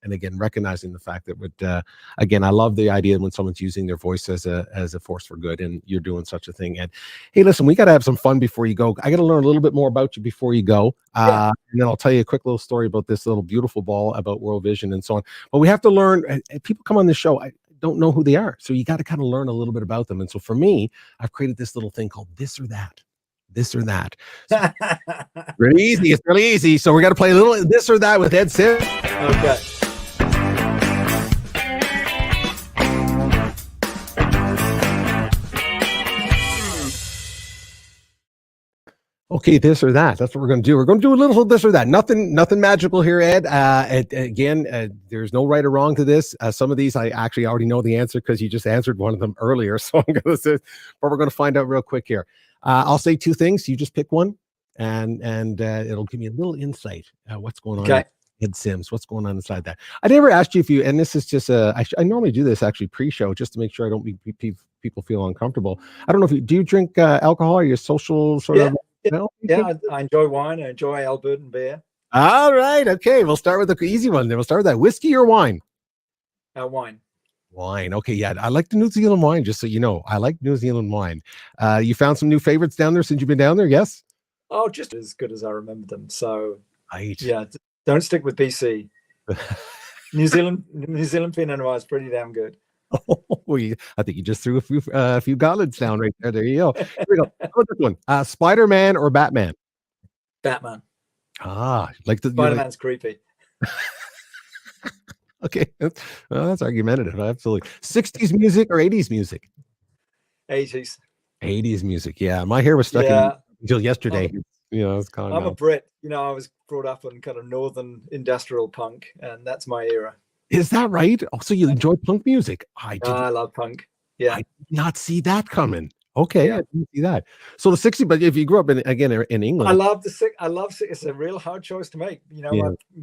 Speaker 2: again recognizing the fact that again, I love the idea when someone's using their voice as a force for good, and you're doing such a thing. And hey, listen, we got to have some fun before you go. I got to learn a little bit more about you before you go, and then I'll tell you a quick little story about this little beautiful ball, about World Vision and so on. But we have to learn. People come on the show. I don't know who they are, so you got to kind of learn a little bit about them. And so for me, I've created this little thing called This or That. This or That. So really easy. It's really easy. So we got to play a little This or That with Ed Sim.
Speaker 3: Okay.
Speaker 2: Okay, this or that. That's what we're going to do. We're going to do a little this or that. Nothing magical here, Ed. Again, there's no right or wrong to this. Some of these I actually already know the answer because you just answered one of them earlier. So I'm going to say, but we're going to find out real quick here. I'll say 2 things. You just pick one, and it'll give me a little insight. What's going on?
Speaker 3: Okay.
Speaker 2: Ed Sims, what's going on inside that? I never asked you if you, and this is just I normally do this actually pre-show just to make sure I don't make people feel uncomfortable. I don't know if do you drink alcohol? Are you a social sort of?
Speaker 3: Yeah, I enjoy wine. I enjoy 𝗟𝗶𝘃𝗲𝗿 and beer.
Speaker 2: All right. Okay. We'll start with the easy one. Then we'll start with that. Whiskey or wine?
Speaker 3: Wine.
Speaker 2: Wine. Okay. Yeah. I like the New Zealand wine, just so you know. I like New Zealand wine. You found some new favorites down there since you've been down there? Yes?
Speaker 3: Oh, just as good as I remember them. So,
Speaker 2: right.
Speaker 3: Yeah, don't stick with BC. New Zealand Pinot Noir is pretty damn good.
Speaker 2: I think you just threw a few gauntlets down right there. There you go. Here we go. How about this one? Spider-Man or Batman?
Speaker 3: Batman.
Speaker 2: Like the
Speaker 3: Spider-Man's creepy.
Speaker 2: Okay, that's argumentative. Absolutely. 60s music or 80s music?
Speaker 3: 80s.
Speaker 2: 80s music. Yeah, my hair was stuck in until yesterday. It's kind of.
Speaker 3: I'm a Brit. I was brought up on kind of northern industrial punk, and that's my era.
Speaker 2: Is that right? Oh, so you enjoy punk music?
Speaker 3: I love punk. Yeah.
Speaker 2: I did not see that coming. Okay, I didn't see that. So the 60s, but if you grew up in England.
Speaker 3: I love it's a real hard choice to make.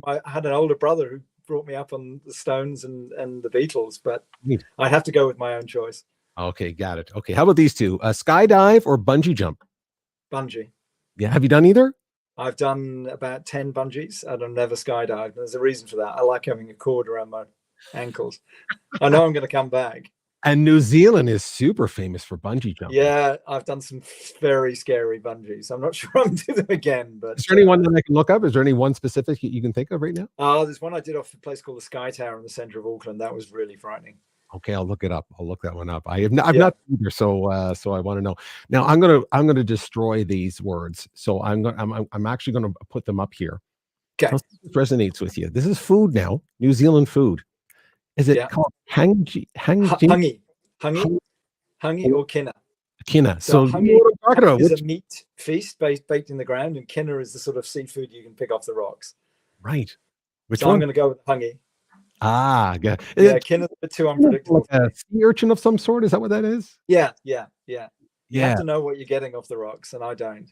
Speaker 3: I had an older brother who brought me up on the Stones and the Beatles, but I have to go with my own choice.
Speaker 2: Okay, got it. Okay, how about these two? Skydive or bungee jump?
Speaker 3: Bungee.
Speaker 2: Yeah, have you done either?
Speaker 3: I've done about 10 bungees, and I've never skydived. There's a reason for that. I like having a cord around my ankles. I know I'm going to come back.
Speaker 2: And New Zealand is super famous for bungee jumping.
Speaker 3: Yeah, I've done some very scary bungees. I'm not sure I'm going to do them again. But
Speaker 2: is there anyone that I can look up? Is there any one specific you can think of right now?
Speaker 3: There's one I did off a place called the Sky Tower in the center of Auckland. That was really frightening.
Speaker 2: Okay, I'll look it up. I'll look that one up. I've not either, so I want to know. Now I'm gonna destroy these words. So I'm actually gonna put them up here.
Speaker 3: Okay,
Speaker 2: this resonates with you. This is food now. New Zealand food. Is it called hangi
Speaker 3: or kina?
Speaker 2: Kina. So
Speaker 3: hangi,
Speaker 2: what I'm talking about
Speaker 3: is a meat feast baked in the ground, and kina is the sort of seafood you can pick off the rocks.
Speaker 2: Right.
Speaker 3: Which one? I'm going to go with hangi.
Speaker 2: Yeah.
Speaker 3: Kina's a bit too unpredictable.
Speaker 2: Like a sea urchin of some sort. Is that what that is?
Speaker 3: Yeah. You have to know what you're getting off the rocks, and I don't.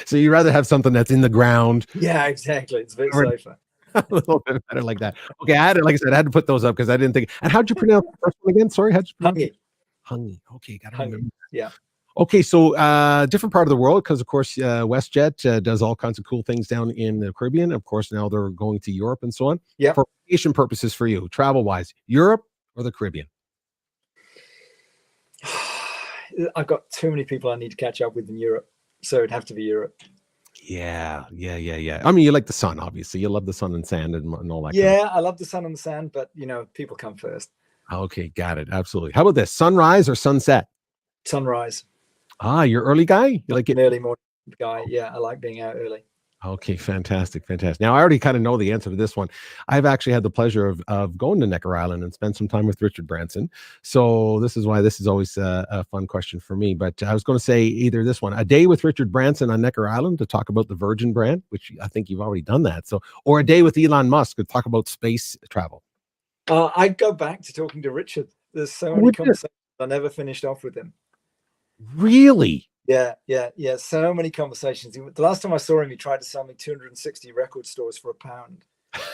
Speaker 2: So you rather have something that's in the ground.
Speaker 3: Yeah, exactly. It's a bit safer.
Speaker 2: A little bit better like that. Okay, I had to put those up because I didn't think. And how'd you pronounce the first one again? Sorry, how'd you pronounce it? Hangi. Okay, got to remember.
Speaker 3: Yeah.
Speaker 2: Okay, so different part of the world, because of course WestJet does all kinds of cool things down in the Caribbean. Of course, now they're going to Europe and so on.
Speaker 3: Yeah.
Speaker 2: For vacation purposes for you, travel-wise, Europe or the Caribbean?
Speaker 3: I've got too many people I need to catch up with in Europe, so it'd have to be Europe.
Speaker 2: Yeah. I mean, you like the sun, obviously. You love the sun and sand and all that.
Speaker 3: Yeah, I love the sun and the sand, but people come first.
Speaker 2: Okay, got it. Absolutely. How about this? Sunrise or sunset?
Speaker 3: Sunrise.
Speaker 2: Ah, you're early guy? You like it?
Speaker 3: Early morning guy. Yeah, I like being out early.
Speaker 2: Okay, fantastic. Now, I already kind of know the answer to this one. I've actually had the pleasure of going to Necker Island and spent some time with Richard Branson. So this is why this is always a fun question for me. But I was going to say either this one, a day with Richard Branson on Necker Island to talk about the Virgin brand, which I think you've already done that. So, or a day with Elon Musk to talk about space travel.
Speaker 3: I'd go back to talking to Richard. There's so many conversations I never finished off with him.
Speaker 2: Really?
Speaker 3: Yeah. So many conversations. The last time I saw him, he tried to sell me 260 record stores for £1.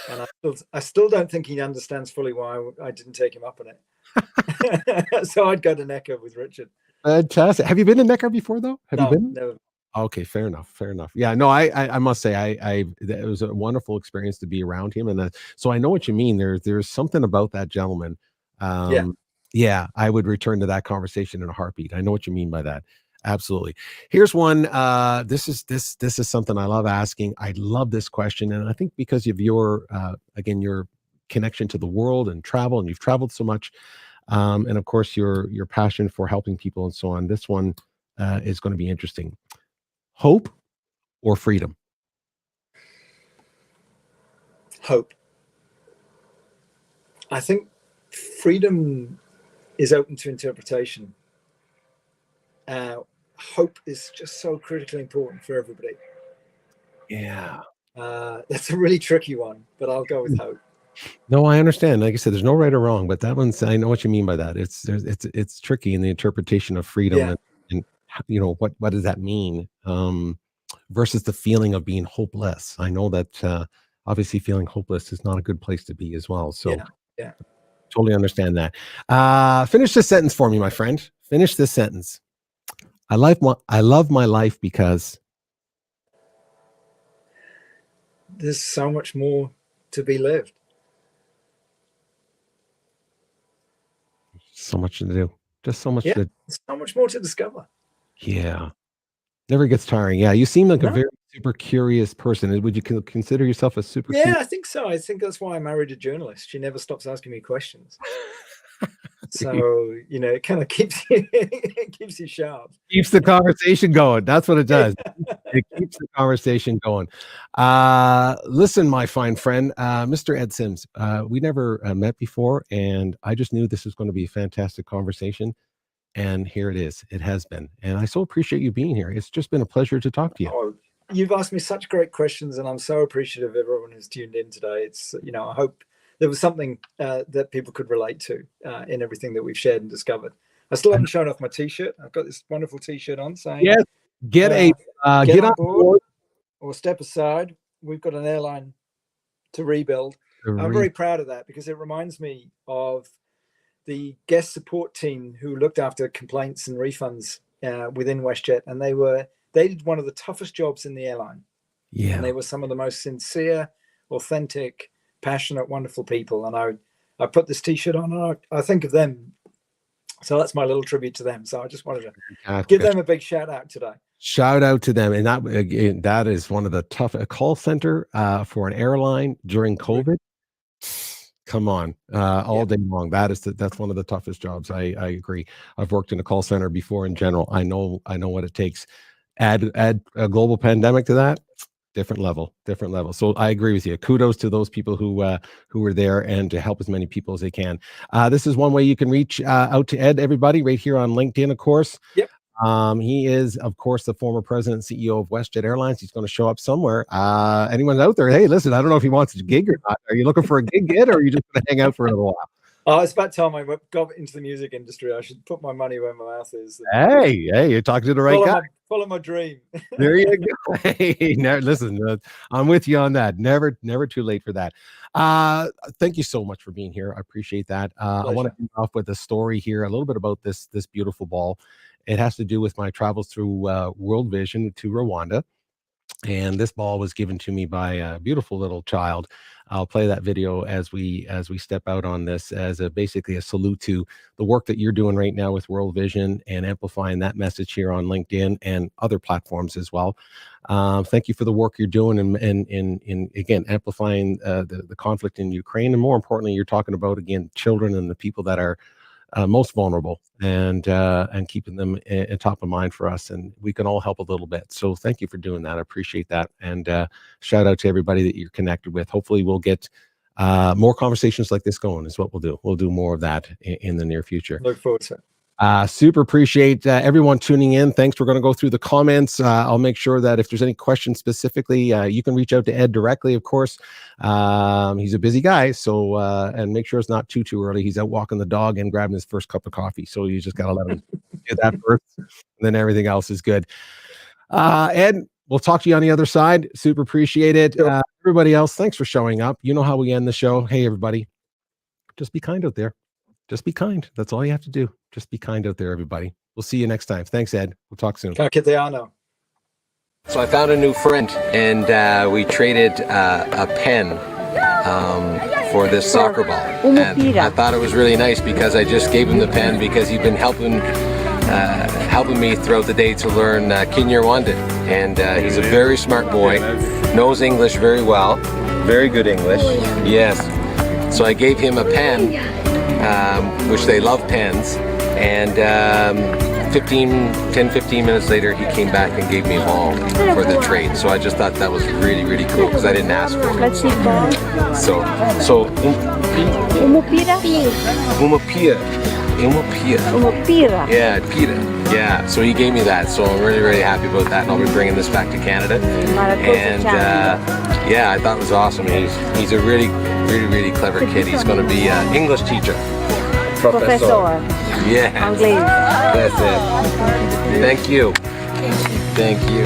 Speaker 3: And I still don't think he understands fully why I didn't take him up on it. So I'd go to Necker with Richard.
Speaker 2: Fantastic. Have you been to Necker before, though? Have you been?
Speaker 3: No.
Speaker 2: Okay, fair enough. Yeah, no, I must say, it was a wonderful experience to be around him, and so I know what you mean. There's something about that gentleman. Yeah, I would return to that conversation in a heartbeat. I know what you mean by that. Absolutely. Here's one. This is something I love asking. I love this question, and I think because of your again, your connection to the world and travel, and you've traveled so much, and of course your passion for helping people and so on. This one is going to be interesting. Hope or freedom?
Speaker 3: Hope. I think freedom is open to interpretation. Hope is just so critically important for everybody.
Speaker 2: Yeah.
Speaker 3: That's a really tricky one, but I'll go with hope.
Speaker 2: No, I understand. Like I said, there's no right or wrong, but that one's, I know what you mean by that. It's tricky in the interpretation of freedom and what does that mean versus the feeling of being hopeless. I know that obviously feeling hopeless is not a good place to be as well. So
Speaker 3: yeah.
Speaker 2: Totally understand that. Finish this sentence for me, my friend. Finish this sentence. I love my life because
Speaker 3: there's so much more to be lived.
Speaker 2: So much to do. Just so much
Speaker 3: so much more to discover.
Speaker 2: Yeah. Never gets tiring. Yeah, you seem like a very super curious person. Would you consider yourself a super curious?
Speaker 3: I think so. I think that's why I married a journalist. She never stops asking me questions. So, it kind of keeps you sharp.
Speaker 2: Keeps the conversation going. That's what it does. It keeps the conversation going. Listen, my fine friend, Mr. Ed Sims, we never met before, and I just knew this was going to be a fantastic conversation. And here it is. It has been. And I so appreciate you being here. It's just been a pleasure to talk to you.
Speaker 3: Oh, you've asked me such great questions, and I'm so appreciative of everyone who's tuned in today. It's, I hope there was something that people could relate to in everything that we've shared and discovered. I still haven't shown off my T-shirt. I've got this wonderful T-shirt on saying,
Speaker 2: yes, get on board
Speaker 3: or step aside. We've got an airline to rebuild. I'm very proud of that because it reminds me of the guest support team who looked after complaints and refunds within WestJet, and they did one of the toughest jobs in the airline.
Speaker 2: Yeah,
Speaker 3: and they were some of the most sincere, authentic, passionate, wonderful people. And I put this T-shirt on, and I think of them. So that's my little tribute to them. So I just wanted to give them a big shout out today.
Speaker 2: Shout out to them. And that is one of the tough, a call center for an airline during COVID. Come on, all day long. That's one of the toughest jobs. I agree. I've worked in a call center before. In general, I know what it takes. Add a global pandemic to that, different level. So I agree with you. Kudos to those people who were there and to help as many people as they can. This is one way you can reach out to Ed. Everybody, right here on LinkedIn, of course.
Speaker 3: Yep.
Speaker 2: He is, of course, the former president and CEO of WestJet Airlines. He's going to show up somewhere. Anyone out there? Hey, listen, I don't know if he wants a gig or not. Are you looking for a gig, Ed, or are you just going to hang out for a little while?
Speaker 3: Oh, it's about time I got into the music industry. I should put my money where my mouth is.
Speaker 2: Hey, you're talking to the right guy.
Speaker 3: Follow my dream.
Speaker 2: There you go. Hey, listen, I'm with you on that. Never too late for that. Thank you so much for being here. I appreciate that. I want to end off with a story here, a little bit about this beautiful ball. It has to do with my travels through World Vision to Rwanda. And this ball was given to me by a beautiful little child. I'll play that video as we step out on this as basically a salute to the work that you're doing right now with World Vision and amplifying that message here on LinkedIn and other platforms as well. Thank you for the work you're doing and again, amplifying the conflict in Ukraine. And more importantly, you're talking about, again, children and the people that are most vulnerable and keeping them top of mind for us, and we can all help a little bit. So thank you for doing that. I appreciate that, and shout out to everybody that you're connected with. Hopefully we'll get more conversations like this going is what we'll do. We'll do more of that in the near future.
Speaker 3: Look forward to it.
Speaker 2: Super appreciate everyone tuning in. Thanks. We're going to go through the comments. I'll make sure that if there's any questions specifically, you can reach out to Ed directly, of course. He's a busy guy, so and make sure it's not too early. He's out walking the dog and grabbing his first cup of coffee, so you just got to let him do that first, and then everything else is good. Ed, we'll talk to you on the other side. Super appreciate it. Everybody else, thanks for showing up. You know how we end the show. Hey, everybody, just be kind out there. Just be kind. That's all you have to do. Just be kind out there, everybody. We'll see you next time. Thanks, Ed. We'll talk soon.
Speaker 3: 𝘂𝗶𝘁𝗵
Speaker 6: So I found a new friend, and we traded a pen for this soccer ball. And I thought it was really nice because I just gave him the pen because he'd been helping me throughout the day to learn 𝘂𝗶𝘁𝗵. And he's a very smart boy, knows English very well, very good English. Yes. So I gave him a pen, which they love pens, and 10-15 minutes later he came back and gave me a ball for the trade. So I just thought that was really, really cool because I didn't ask for it. So 𝘂𝗶𝘁𝗵. Yeah, 𝘂𝗶𝘁. Yeah, so he gave me that, so I'm really, really happy about that, and I'll be bringing this back to Canada. And yeah, I thought it was awesome. He's a really, really, really clever kid. He's going to be an English teacher. Professor. Yeah. That's it. Thank you. Thank you.